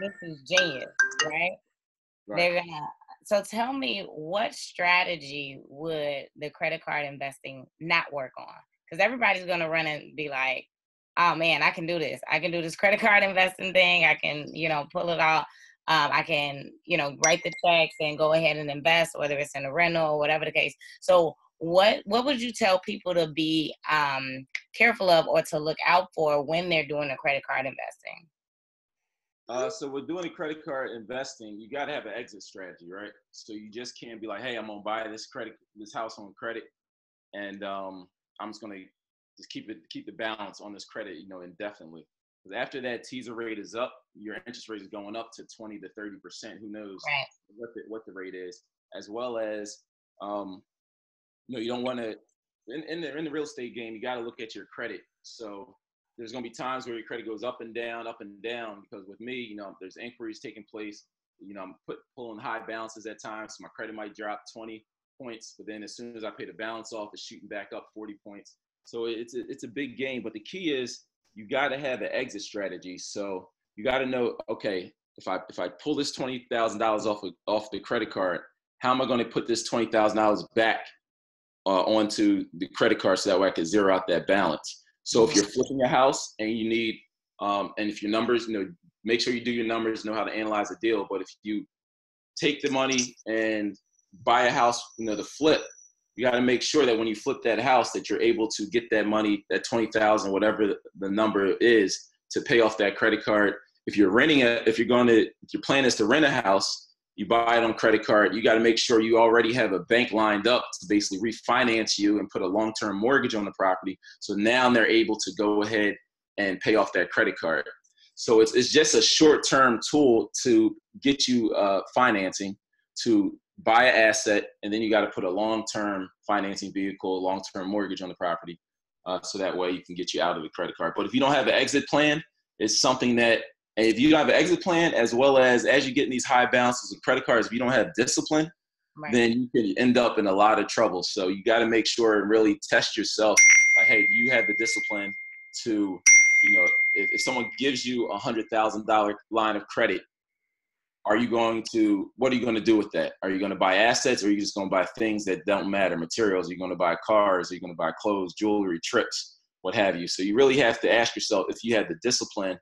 this is genius, right? They're going to, so tell me, what strategy would the credit card investing not work on? Because everybody's going to run and be like, oh man, I can do this. I can do this credit card investing thing. I can, pull it out. I can, write the checks and go ahead and invest, whether it's in a rental or whatever the case. So what would you tell people to be careful of or to look out for when they're doing a credit card investing? So with doing a credit card investing, you got to have an exit strategy, right? So you just can't be like, hey, I'm going to buy this house on credit. And I'm just going to just keep the balance on this credit, indefinitely. Because after that teaser rate is up, your interest rate is going up to 20 to 30%. Who knows what the rate is, as well as, you don't want to, in the real estate game, you got to look at your credit. So there's going to be times where your credit goes up and down, because with me, there's inquiries taking place. I'm pulling high balances at times. So my credit might drop 20 points, but then as soon as I pay the balance off, it's shooting back up 40 points. So it's a big game, but the key is you got to have an exit strategy. So you got to know, okay, if I pull this $20,000 off the credit card, how am I going to put this $20,000 back onto the credit card so that way I can zero out that balance? So if you're flipping a house and you need, and if your numbers, make sure you do your numbers, know how to analyze a deal. But if you take the money and buy a house, to flip, you got to make sure that when you flip that house that you're able to get that money, that 20,000, whatever the number is, to pay off that credit card if your plan is to rent a house, you buy it on credit card, you got to make sure you already have a bank lined up to basically refinance you and put a long-term mortgage on the property. So now they're able to go ahead and pay off that credit card. So it's just a short-term tool to get you financing to buy an asset, and then you got to put a long-term financing vehicle, long-term mortgage on the property, so that way you can get you out of the credit card. But if you don't have an exit plan, it's something that, if you don't have an exit plan, as well as you get in these high balances of credit cards, if you don't have discipline, then you can end up in a lot of trouble. So you got to make sure and really test yourself. Like, hey, do you have the discipline to, if someone gives you $100,000 line of credit, what are you going to do with that? Are you going to buy assets, or are you just going to buy things that don't matter, materials? Are you going to buy cars? Are you going to buy clothes, jewelry, trips, what have you? So you really have to ask yourself if you have the discipline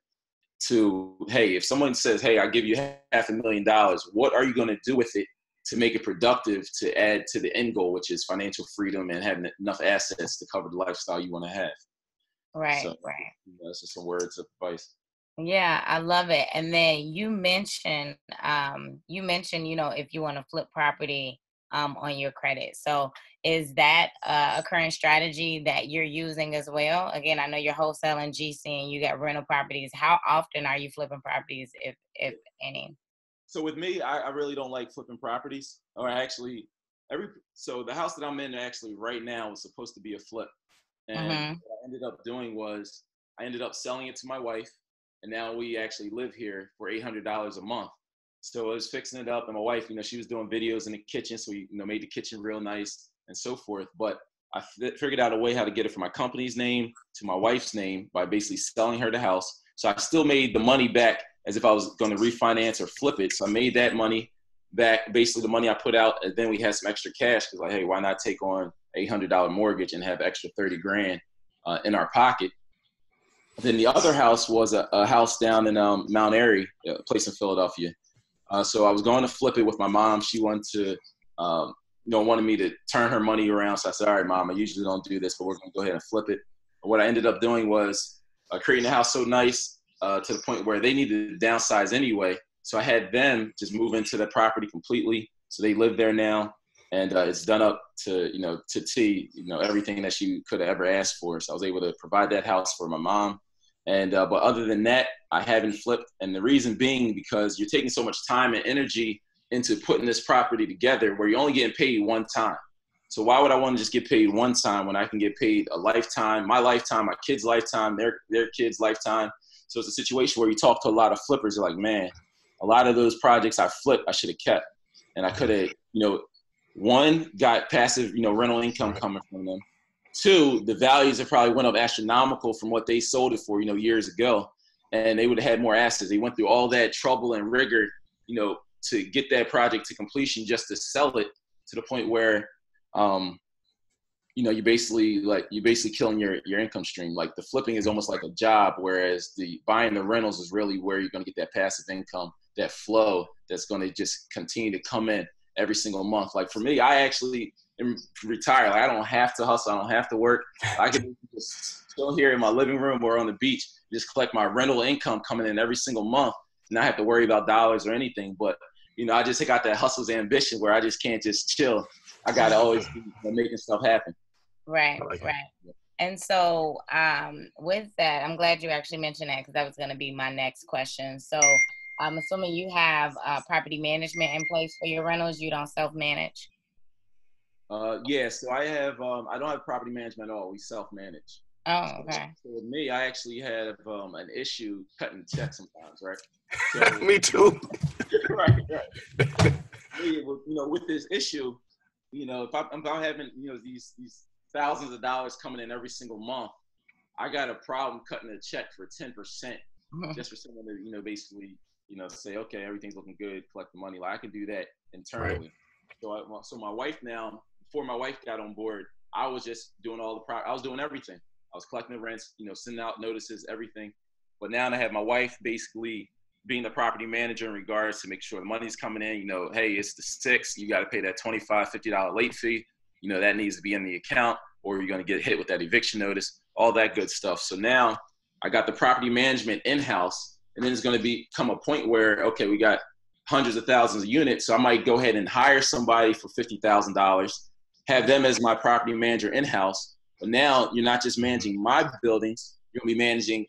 to, hey, if someone says, hey, I give you $500,000, what are you going to do with it to make it productive, to add to the end goal, which is financial freedom and having enough assets to cover the lifestyle you want to have? Right, so, right. That's just some words of advice. Yeah, I love it. And then you mentioned, if you want to flip property on your credit. So is that a current strategy that you're using as well? Again, I know you're wholesaling GC and you got rental properties. How often are you flipping properties, if any? So with me, I really don't like flipping properties. Or actually, so the house that I'm in actually right now was supposed to be a flip. And what I ended up doing was I ended up selling it to my wife. And now we actually live here for $800 a month. So I was fixing it up, and my wife, she was doing videos in the kitchen. So we, made the kitchen real nice and so forth. But I figured out a way how to get it from my company's name to my wife's name by basically selling her the house. So I still made the money back as if I was going to refinance or flip it. So I made that money back, basically the money I put out. And then we had some extra cash because, like, hey, why not take on $800 mortgage and have extra 30 grand in our pocket? Then the other house was a house down in Mount Airy, a place in Philadelphia. So I was going to flip it with my mom. She wanted to, wanted me to turn her money around. So I said, all right, Mom, I usually don't do this, but we're going to go ahead and flip it. But what I ended up doing was creating the house so nice to the point where they needed to downsize anyway. So I had them just move into the property completely. So they live there now. And it's done up to, to T, everything that she could have ever asked for. So I was able to provide that house for my mom. And but other than that, I haven't flipped. And the reason being because you're taking so much time and energy into putting this property together where you're only getting paid one time. So why would I want to just get paid one time when I can get paid a lifetime, my kids' lifetime, their kids' lifetime? So it's a situation where you talk to a lot of flippers. They're like, man, a lot of those projects I flipped, I should have kept. And I could have, one, got passive, rental income coming from them. Two, the values have probably went up astronomical from what they sold it for, years ago, and they would have had more assets. They went through all that trouble and rigor, to get that project to completion just to sell it to the point where, you're basically killing your income stream. Like the flipping is almost like a job, whereas the buying the rentals is really where you're going to get that passive income, that flow that's going to just continue to come in every single month. Like for me, I actually am retired. Like I don't have to hustle. I don't have to work. I can just chill here in my living room or on the beach, just collect my rental income coming in every single month, and not have to worry about dollars or anything. But, I just got that hustle's ambition where I just can't just chill. I got to always be making stuff happen. Right, right. And so with that, I'm glad you actually mentioned that because that was going to be my next question. So I'm assuming you have property management in place for your rentals. You don't self-manage? Yeah, so I have, I don't have property management at all. We self-manage. Oh, okay. So with me, I actually have an issue cutting checks sometimes, right? So, Me too. right. With this issue, if I'm having, these thousands of dollars coming in every single month, I got a problem cutting a check for 10% just for someone to, basically, say, okay, everything's looking good, collect the money. Like I can do that internally. Right. So my wife now, before my wife got on board, I was just doing I was doing everything. I was collecting the rents, sending out notices, everything. But now I have my wife basically being the property manager in regards to make sure the money's coming in. Hey, it's the 6th. You got to pay that $25, $50 late fee. That needs to be in the account, or you're going to get hit with that eviction notice, all that good stuff. So now I got the property management in-house, And then it's going to become a point where, okay, we got hundreds of thousands of units. So I might go ahead and hire somebody for $50,000, have them as my property manager in-house. But now you're not just managing my buildings, you're going to be managing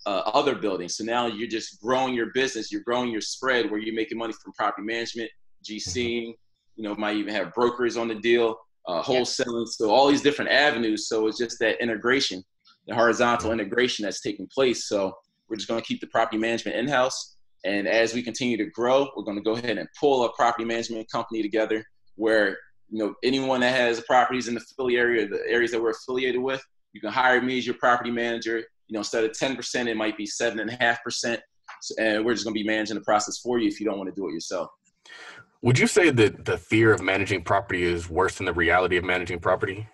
other buildings. So now you're just growing your business. You're growing your spread where you're making money from property management, GCing, might even have brokers on the deal, wholesaling. So all these different avenues. So it's just that integration, the horizontal integration that's taking place. So we're just going to keep the property management in-house. And as we continue to grow, we're going to go ahead and pull a property management company together where, anyone that has properties in the Philly area, the areas that we're affiliated with, you can hire me as your property manager. Instead of 10%, it might be 7.5%. And we're just going to be managing the process for you if you don't want to do it yourself. Would you say that the fear of managing property is worse than the reality of managing property?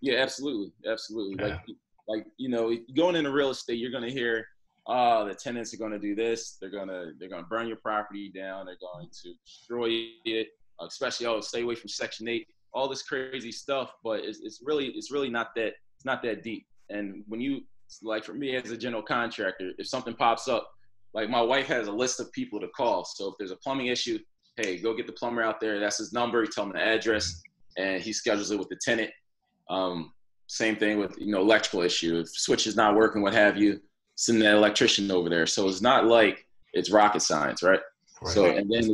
Yeah, absolutely. Absolutely. Yeah. Like, going into real estate, you're going to hear, the tenants are going to do this. They're going to burn your property down. They're going to destroy it, especially, stay away from Section 8, all this crazy stuff. But it's really not that deep. And when you, like for me as a general contractor, if something pops up, like my wife has a list of people to call. So if there's a plumbing issue, hey, go get the plumber out there. That's his number. You tell him the address and he schedules it with the tenant. Same thing with, electrical issue. If switch is not working, what have you, send that electrician over there. So it's not like it's rocket science, right? So, and then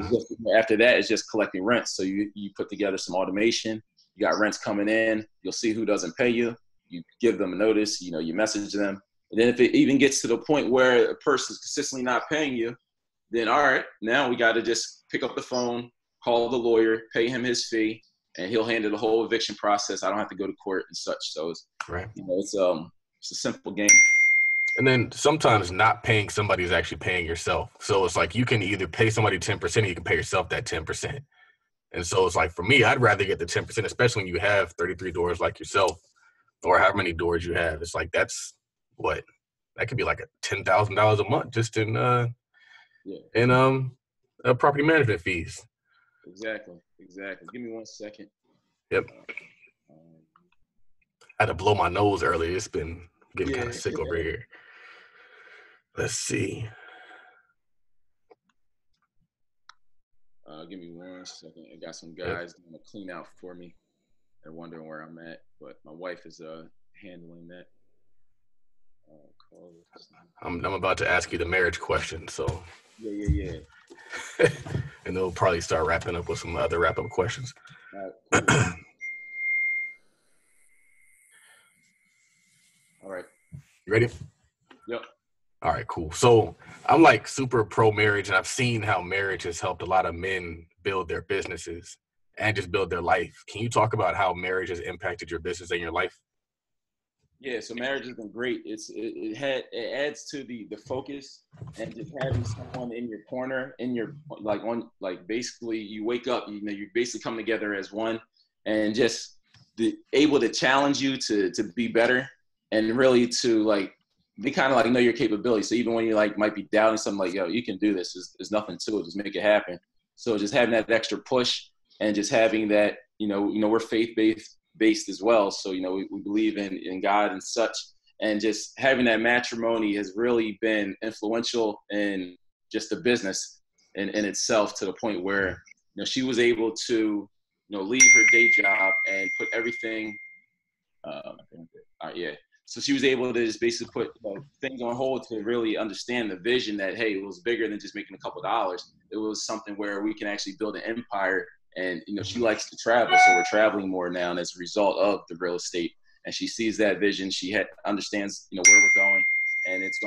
after that, it's just collecting rent. So you put together some automation. You got rents coming in. You'll see who doesn't pay you. You give them a notice, you message them. And then if it even gets to the point where a person's consistently not paying you, then all right, now we got to just pick up the phone, call the lawyer, pay him his fee, and he'll handle the whole eviction process. I don't have to go to court and such. So it's, it's a simple game. And then sometimes not paying somebody is actually paying yourself. So it's like you can either pay somebody 10% or you can pay yourself that 10%. And so it's like, for me, I'd rather get the 10%, especially when you have 33 doors like yourself, or however many doors you have. It's like, that could be like $10,000 a month just in property management fees. Exactly. Give me 1 second. Yep. I had to blow my nose earlier. It's been getting kind of sick over here. Let's see. Give me 1 second. I got some guys going to clean out for me. They're wondering where I'm at, but my wife is handling that. I'm about to ask you the marriage question, so. Yeah. And they'll probably start wrapping up with some other wrap-up questions. All right. Cool. All right. You ready? Yep. All right, cool. So I'm like super pro marriage, and I've seen how marriage has helped a lot of men build their businesses and just build their life. Can you talk about how marriage has impacted your business and your life? Yeah, so marriage has been great. It adds to the focus, and just having someone in your corner, basically you wake up, you basically come together as one, and just able to challenge you to be better, and really to they kind of know your capability. So even when you might be doubting something, yo, you can do this. There's nothing to it. Just make it happen. So just having that extra push, and just having that, we're faith-based as well. So, we believe in God and such, and just having that matrimony has really been influential in just the business in itself, to the point where, she was able to, leave her day job and put everything, So she was able to just basically put things on hold to really understand the vision that, hey, it was bigger than just making a couple dollars. It was something where we can actually build an empire. And, she likes to travel, so we're traveling more now, and as a result of the real estate. And she sees that vision. She understands, where we're going, and it's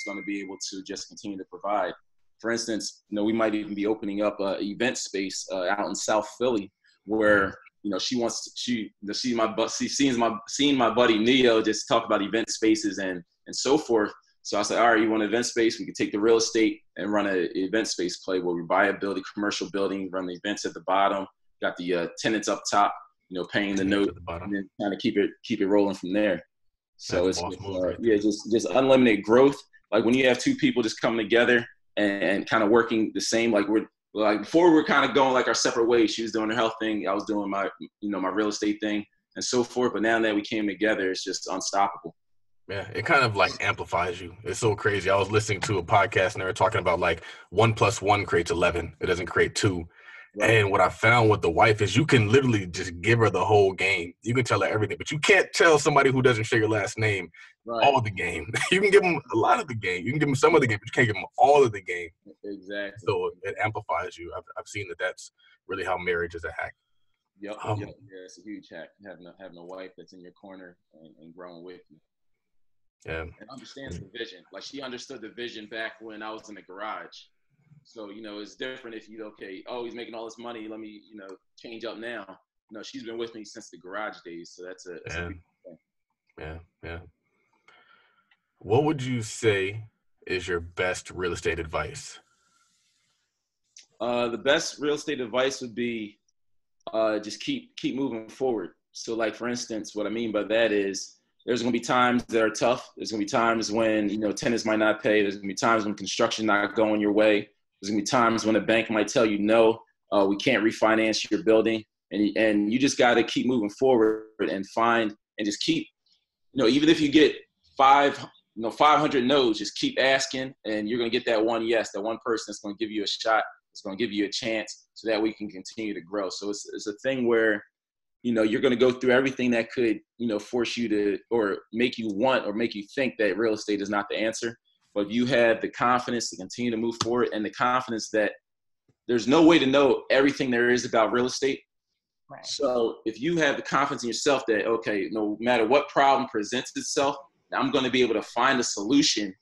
going to be able to just continue to provide. For instance, we might even be opening up an event space out in South Philly, where she seeing my buddy Neo just talk about event spaces and so forth. So I said, all right, you want an event space? We could take the real estate and run an event space play where we buy a building, commercial building, run the events at the bottom, got the tenants up top, paying the note, and then kind of keep it rolling from there. So it's just unlimited growth. Like when you have two people just coming together and kind of working the same, before we were kind of going our separate ways. She was doing her health thing, I was doing my my real estate thing and so forth. But now that we came together, it's just unstoppable. Yeah, it kind of like amplifies you. It's so crazy. I was listening to a podcast and they were talking about like 1 + 1 creates 11. It doesn't create 2. Right. And what I found with the wife is you can literally just give her the whole game. You can tell her everything, but you can't tell somebody who doesn't share your last name Right. all of the game. You can give them a lot of the game. You can give them some of the game, but you can't give them all of the game. Exactly. So it amplifies you. I've seen that that's really how marriage is a hack. Yep. Yeah, it's a huge hack, having a wife that's in your corner and growing with you. Yeah. And understands the vision. Like, she understood the vision back when I was in the garage. So, it's different if he's making all this money, let me, change up now. No, she's been with me since the garage days. So that's a big thing. Yeah. What would you say is your best real estate advice? The best real estate advice would be just keep moving forward. So, like, for instance, what I mean by that is there's going to be times that are tough. There's going to be times when, tenants might not pay. There's going to be times when construction not going your way. There's going to be times when a bank might tell you, no, we can't refinance your building. And you just got to keep moving forward and just keep, even if you get 500 no's, just keep asking, and you're going to get that one yes, that one person that's going to give you a shot. It's going to give you a chance so that we can continue to grow. So it's a thing where, you're going to go through everything that could, force you to, or make you want, or make you think that real estate is not the answer. But if you have the confidence to continue to move forward, and the confidence that there's no way to know everything there is about real estate. Right. So if you have the confidence in yourself that, okay, no matter what problem presents itself, I'm going to be able to find a solution,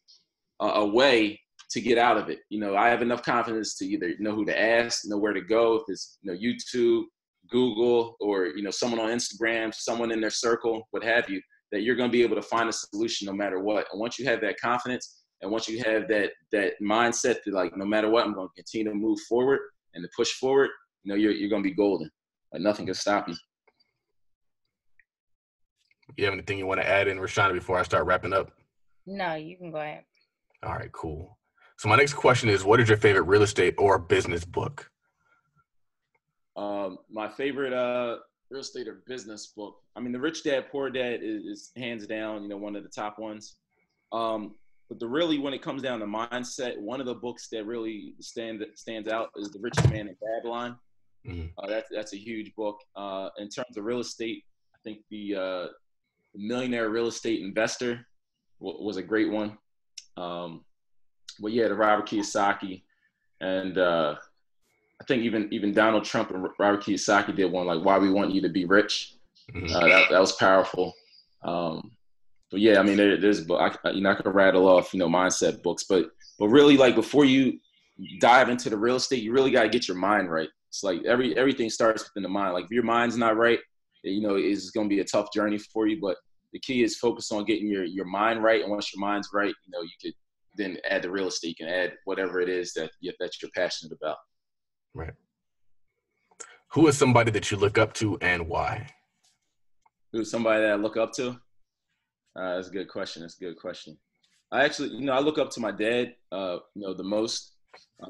a way to get out of it. I have enough confidence to either know who to ask, know where to go, if it's, YouTube, Google, or, someone on Instagram, someone in their circle, what have you, that you're going to be able to find a solution no matter what. And once you have that confidence, and once you have that mindset that, like, no matter what, I'm going to continue to move forward and to push forward, you're going to be golden. Like, nothing can stop you. You have anything you want to add in, Rashana, before I start wrapping up? No, you can go ahead. All right, cool. So my next question is, what is your favorite real estate or business book? My favorite real estate or business book, I mean, The Rich Dad, Poor Dad is hands down, one of the top ones. But when it comes down to mindset, one of the books that really stands out is The Richest Man in Babylon. Mm-hmm. That's a huge book. In terms of real estate, I think the Millionaire Real Estate Investor was a great one. But yeah, the Robert Kiyosaki, and I think even Donald Trump and Robert Kiyosaki did one, like Why We Want You to Be Rich. Mm-hmm. That was powerful. But yeah, I mean, there's I could rattle off mindset books, but really, like, before you dive into the real estate, you really got to get your mind right. It's like everything starts within the mind. Like, if your mind's not right, it's going to be a tough journey for you. But the key is focus on getting your mind right, and once your mind's right, you could then add the real estate. You can add whatever it is that you're passionate about. Right. Who is somebody that you look up to, and why? Who's somebody that I look up to? That's a good question. I actually, I look up to my dad, the most,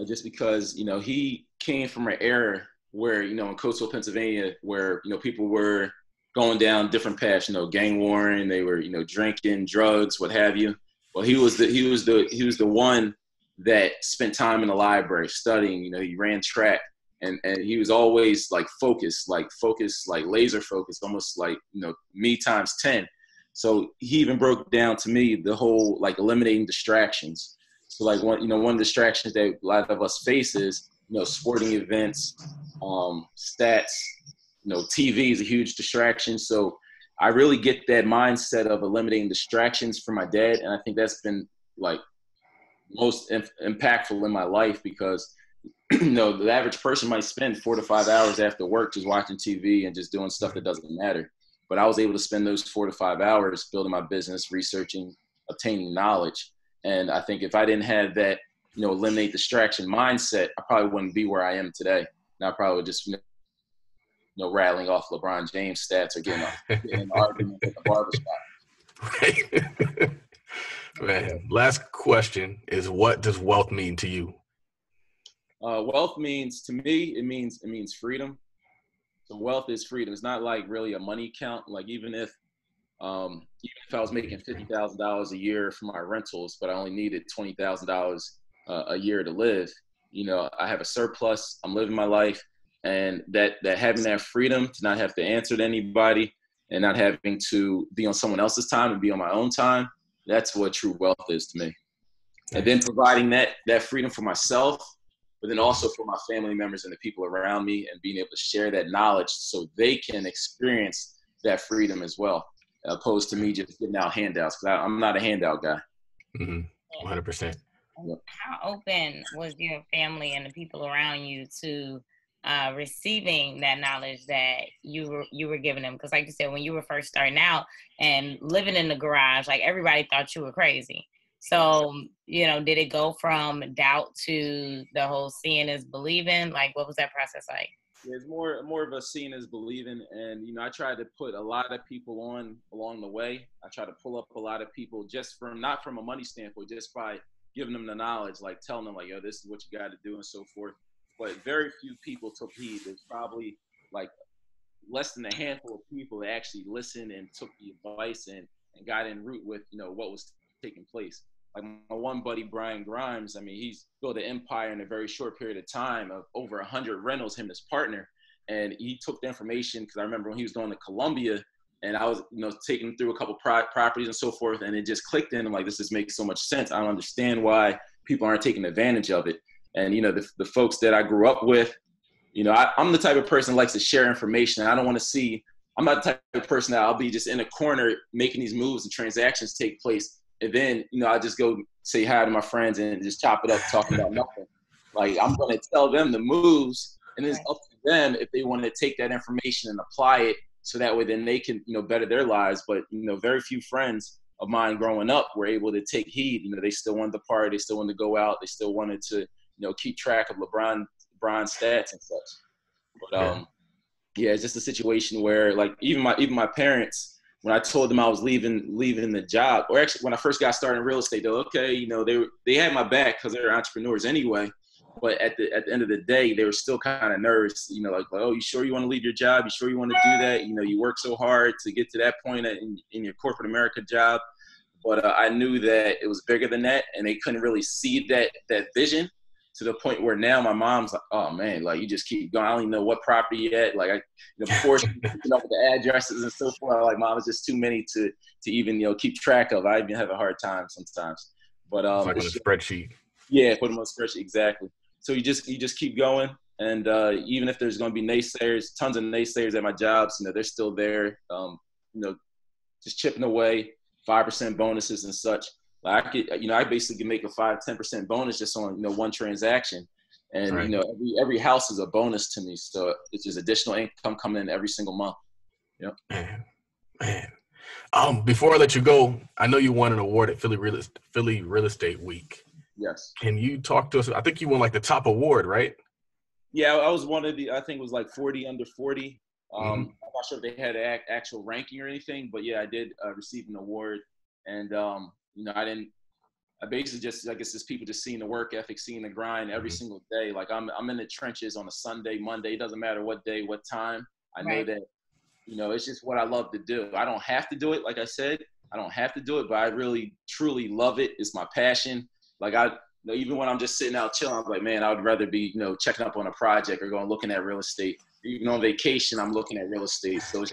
just because, he came from an era where, in coastal Pennsylvania, where, people were going down different paths, gang warring, they were, drinking, drugs, what have you. Well, he was the one that spent time in the library studying. He ran track, and he was always focused, laser focused, almost like, me times 10. So he even broke down to me the whole, eliminating distractions. So one of the distractions that a lot of us face is, sporting events, stats, TV is a huge distraction. So I really get that mindset of eliminating distractions from my dad. And I think that's been most impactful in my life, because, the average person might spend 4 to 5 hours after work just watching TV and just doing stuff that doesn't matter. But I was able to spend those 4 to 5 hours building my business, researching, obtaining knowledge. And I think if I didn't have that, eliminate distraction mindset, I probably wouldn't be where I am today. And I probably would just, rattling off LeBron James stats or getting an argument at the barbershop. Right. Man, last question is, what does wealth mean to you? Wealth means, to me, it means freedom. So wealth is freedom. It's not really a money count. Like, even if Even if I was making $50,000 a year for my rentals, but I only needed $20,000 a year to live, you know, I have a surplus. I'm living my life, and that having that freedom to not have to answer to anybody and not having to be on someone else's time and be on my own time, that's what true wealth is to me. And then providing that freedom for myself, but then also for my family members and the people around me, and being able to share that knowledge so they can experience that freedom as well, opposed to me just giving out handouts, because I'm not a handout guy. 100%. How open was your family and the people around you to receiving that knowledge that you were giving them? Because like you said, when you were first starting out and living in the garage, like everybody thought you were crazy. So, you know, did it go from doubt to the whole seeing is believing? Like, what was that process like? It's more of a seeing is believing. And, you know, I tried to put a lot of people on along the way. I tried to pull up a lot of people just not from a money standpoint, just by giving them the knowledge, like telling them like, yo, this is what you got to do and so forth. But very few people took heed. There's probably like less than a handful of people that actually listened and took the advice and got en route with, you know, what was taking place. Like my one buddy, Brian Grimes, I mean, he's built an empire in a very short period of time of over 100 rentals, him and his partner. And he took the information, because I remember when he was going to Columbia, and I was, you know, taking him through a couple properties and so forth, and it just clicked in. I'm like, this just makes so much sense. I don't understand why people aren't taking advantage of it. And, you know, the folks that I grew up with, you know, I'm the type of person that likes to share information. I don't want to see, I'm not the type of person that I'll be just in a corner making these moves and transactions take place. And then, you know, I just go say hi to my friends and just chop it up talking about nothing. Like, I'm going to tell them the moves, and it's up to them if they want to take that information and apply it, so that way then they can, you know, better their lives. But, you know, very few friends of mine growing up were able to take heed. You know, they still wanted to party, they still wanted to go out, they still wanted to, you know, keep track of LeBron's stats and such. But yeah, it's just a situation where, like, even my parents, when I told them I was leaving the job, or actually when I first got started in real estate, they're okay, you know, they had my back because they're entrepreneurs anyway. But at the end of the day, they were still kind of nervous, you know, like, oh, you sure you want to leave your job? You sure you want to do that? You know, you work so hard to get to that point in your corporate America job. But I knew that it was bigger than that, and they couldn't really see that vision, to the point where now my mom's like, oh man, like, you just keep going. I don't even know what property yet. Like, you know, before she, you know, with the addresses and so forth, like, mom, it's just too many to even, you know, keep track of. I even have a hard time sometimes. But it's like on a spreadsheet. Yeah, put them on a spreadsheet, exactly. So you just keep going, and even if there's going to be naysayers, tons of naysayers at my jobs, you know, they're still there. You know, just chipping away, 5% bonuses and such. Like, I basically can make a 5-10% bonus just on, you know, one transaction. And, you know, every house is a bonus to me. So it's just additional income coming in every single month. Yep. Man. Before I let you go, I know you won an award at Philly Real Estate Week. Yes. Can you talk to us? I think you won like the top award, right? Yeah, I was one of the, I think it was like 40 under 40. I'm not sure if they had an actual ranking or anything, but yeah, I did receive an award. And, you know, I basically just, I guess it's people just seeing the work ethic, seeing the grind every single day. Like, I'm in the trenches on a Sunday, Monday, it doesn't matter what day, what time. I know that, you know, it's just what I love to do. I don't have to do it. Like I said, I don't have to do it, but I really, truly love it. It's my passion. Like, you know, even when I'm just sitting out chilling, I'm like, man, I would rather be, you know, checking up on a project or going looking at real estate. Even on vacation, I'm looking at real estate. So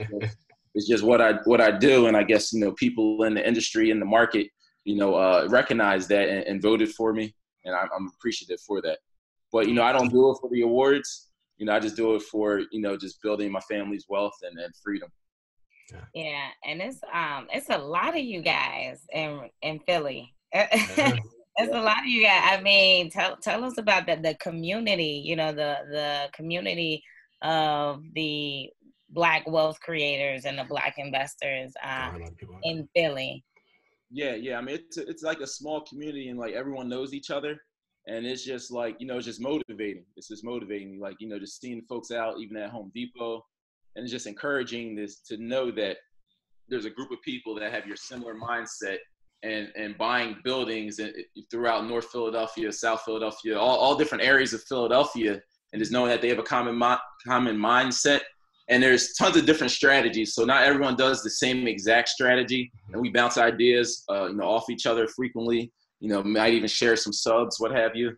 it's just what I do. And I guess, you know, people in the industry, in the market, you know, recognize that and voted for me. And I'm appreciative for that. But, you know, I don't do it for the awards. You know, I just do it for, you know, just building my family's wealth and freedom. Yeah. And it's a lot of you guys in Philly. It's a lot of you guys. I mean, tell us about the community, you know, the community of the Black wealth creators and the Black investors in Philly. Yeah. I mean, it's like a small community, and like everyone knows each other, and it's just like, you know, it's just motivating. It's just motivating, like, you know, just seeing folks out even at Home Depot, and it's just encouraging this to know that there's a group of people that have your similar mindset and buying buildings throughout North Philadelphia, South Philadelphia, all different areas of Philadelphia, and just knowing that they have a common mindset And there's tons of different strategies. So not everyone does the same exact strategy. And we bounce ideas, off each other frequently, might even share some subs, what have you.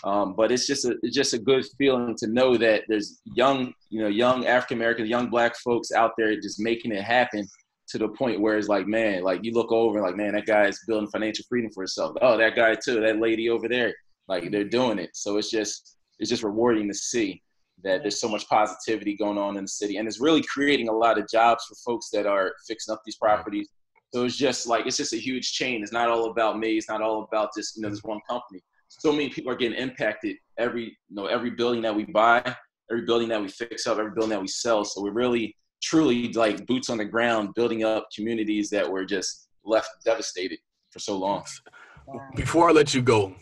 But it's just a good feeling to know that there's young African-Americans, young Black folks out there just making it happen to the point where it's like, man, like you look over and like, man, that guy's building financial freedom for himself. Oh, that guy too, that lady over there, like they're doing it. So it's just rewarding to see that there's so much positivity going on in the city, and it's really creating a lot of jobs for folks that are fixing up these properties. So it's just a huge chain. It's not all about me. It's not all about just, this one company. So many people are getting impacted every building that we buy, every building that we fix up, every building that we sell. So we're really, truly like boots on the ground, building up communities that were just left devastated for so long. Before I let you go,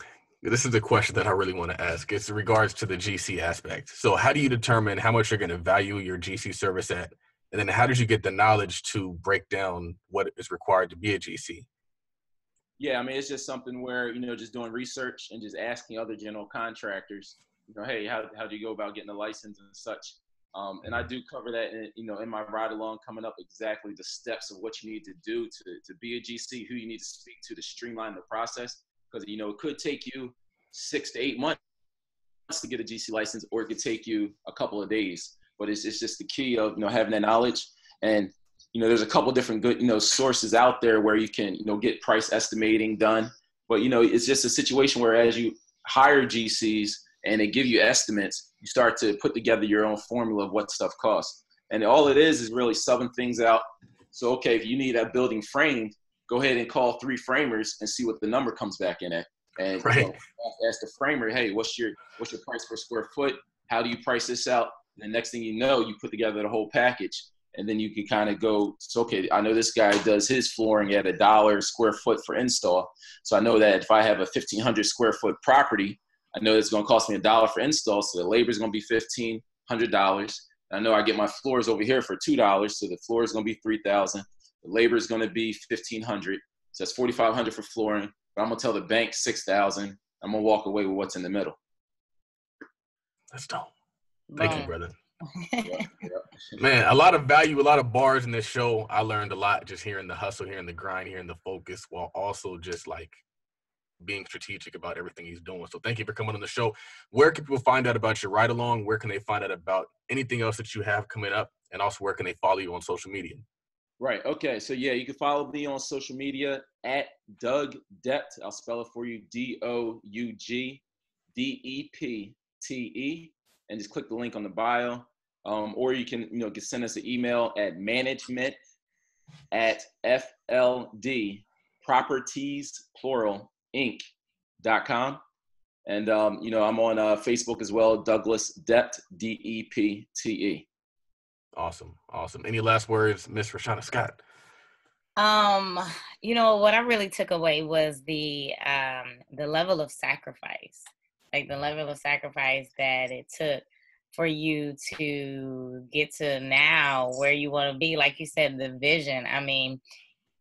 this is the question that I really want to ask. It's in regards to the GC aspect. So how do you determine how much you're going to value your GC service at? And then how did you get the knowledge to break down what is required to be a GC? Yeah, I mean, it's just something where, just doing research and just asking other general contractors, hey, how do you go about getting a license and such? And I do cover that in my ride along coming up, exactly the steps of what you need to do to be a GC, who you need to speak to streamline the process. Because, it could take you 6 to 8 months to get a GC license, or it could take you a couple of days. But it's just the key of, having that knowledge. And, there's a couple different good, sources out there where you can, get price estimating done. But, it's just a situation where as you hire GCs and they give you estimates, you start to put together your own formula of what stuff costs. And all it is really subbing things out. So, okay, if you need that building framed, go ahead and call 3 framers and see what the number comes back in at. And ask the framer, hey, what's your price per square foot? How do you price this out? And the next thing you know, you put together the whole package. And then you can kind of go, so, okay, I know this guy does his flooring at $1 square foot for install. So I know that if I have a 1,500 square foot property, I know it's going to cost me $1 for install. So the labor is going to be $1,500. I know I get my floors over here for $2. So the floor is going to be $3,000. The labor is going to be $1,500. So that's $4,500 for flooring. But I'm going to tell the bank $6,000. I'm going to walk away with what's in the middle. That's dope. Thank you, brother. Man, a lot of value, a lot of bars in this show. I learned a lot just hearing the hustle, hearing the grind, hearing the focus, while also just like being strategic about everything he's doing. So thank you for coming on the show. Where can people find out about your ride along? Where can they find out about anything else that you have coming up? And also, where can they follow you on social media? Right. Okay. So yeah, you can follow me on social media at Doug Depte. I'll spell it for you. DougDepte. And just click the link on the bio. Or you can, send us an email at management@FLDpropertiesplural.inc.com. And, I'm on Facebook as well, Douglas Depte, Depte. Awesome. Any last words, Miss Rashana Scott? What I really took away was the level of sacrifice, like the level of sacrifice that it took for you to get to now where you want to be. Like you said, the vision. I mean,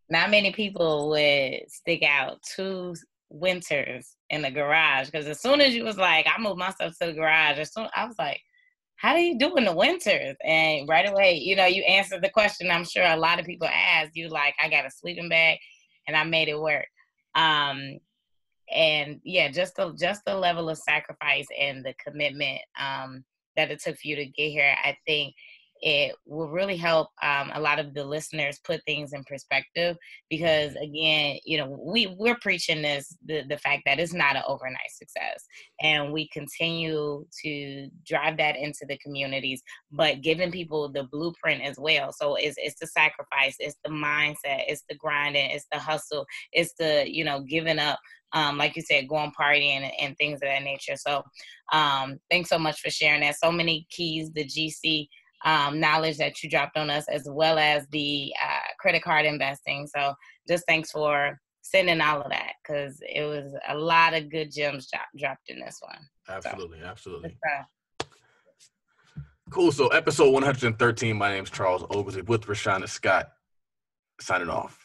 not many people would stick out 2 winters in the garage, because as soon as you was like, I moved myself to the garage, I was like, how do you do in the winters? And right away, you answered the question I'm sure a lot of people asked you, like, I got a sleeping bag and I made it work. And yeah, just the level of sacrifice and the commitment that it took for you to get here. I think it will really help a lot of the listeners put things in perspective, because again, we're preaching the fact that it's not an overnight success, and we continue to drive that into the communities, but giving people the blueprint as well. So it's the sacrifice, it's the mindset, it's the grinding, it's the hustle, it's the giving up, like you said, going partying and things of that nature. So thanks so much for sharing that. So many keys, the GC knowledge that you dropped on us, as well as the credit card investing. So just thanks for sending all of that, because it was a lot of good gems dropped in this one. Absolutely. Cool. So episode 113, my name is Charles Oglesby with Rashana Scott, signing off.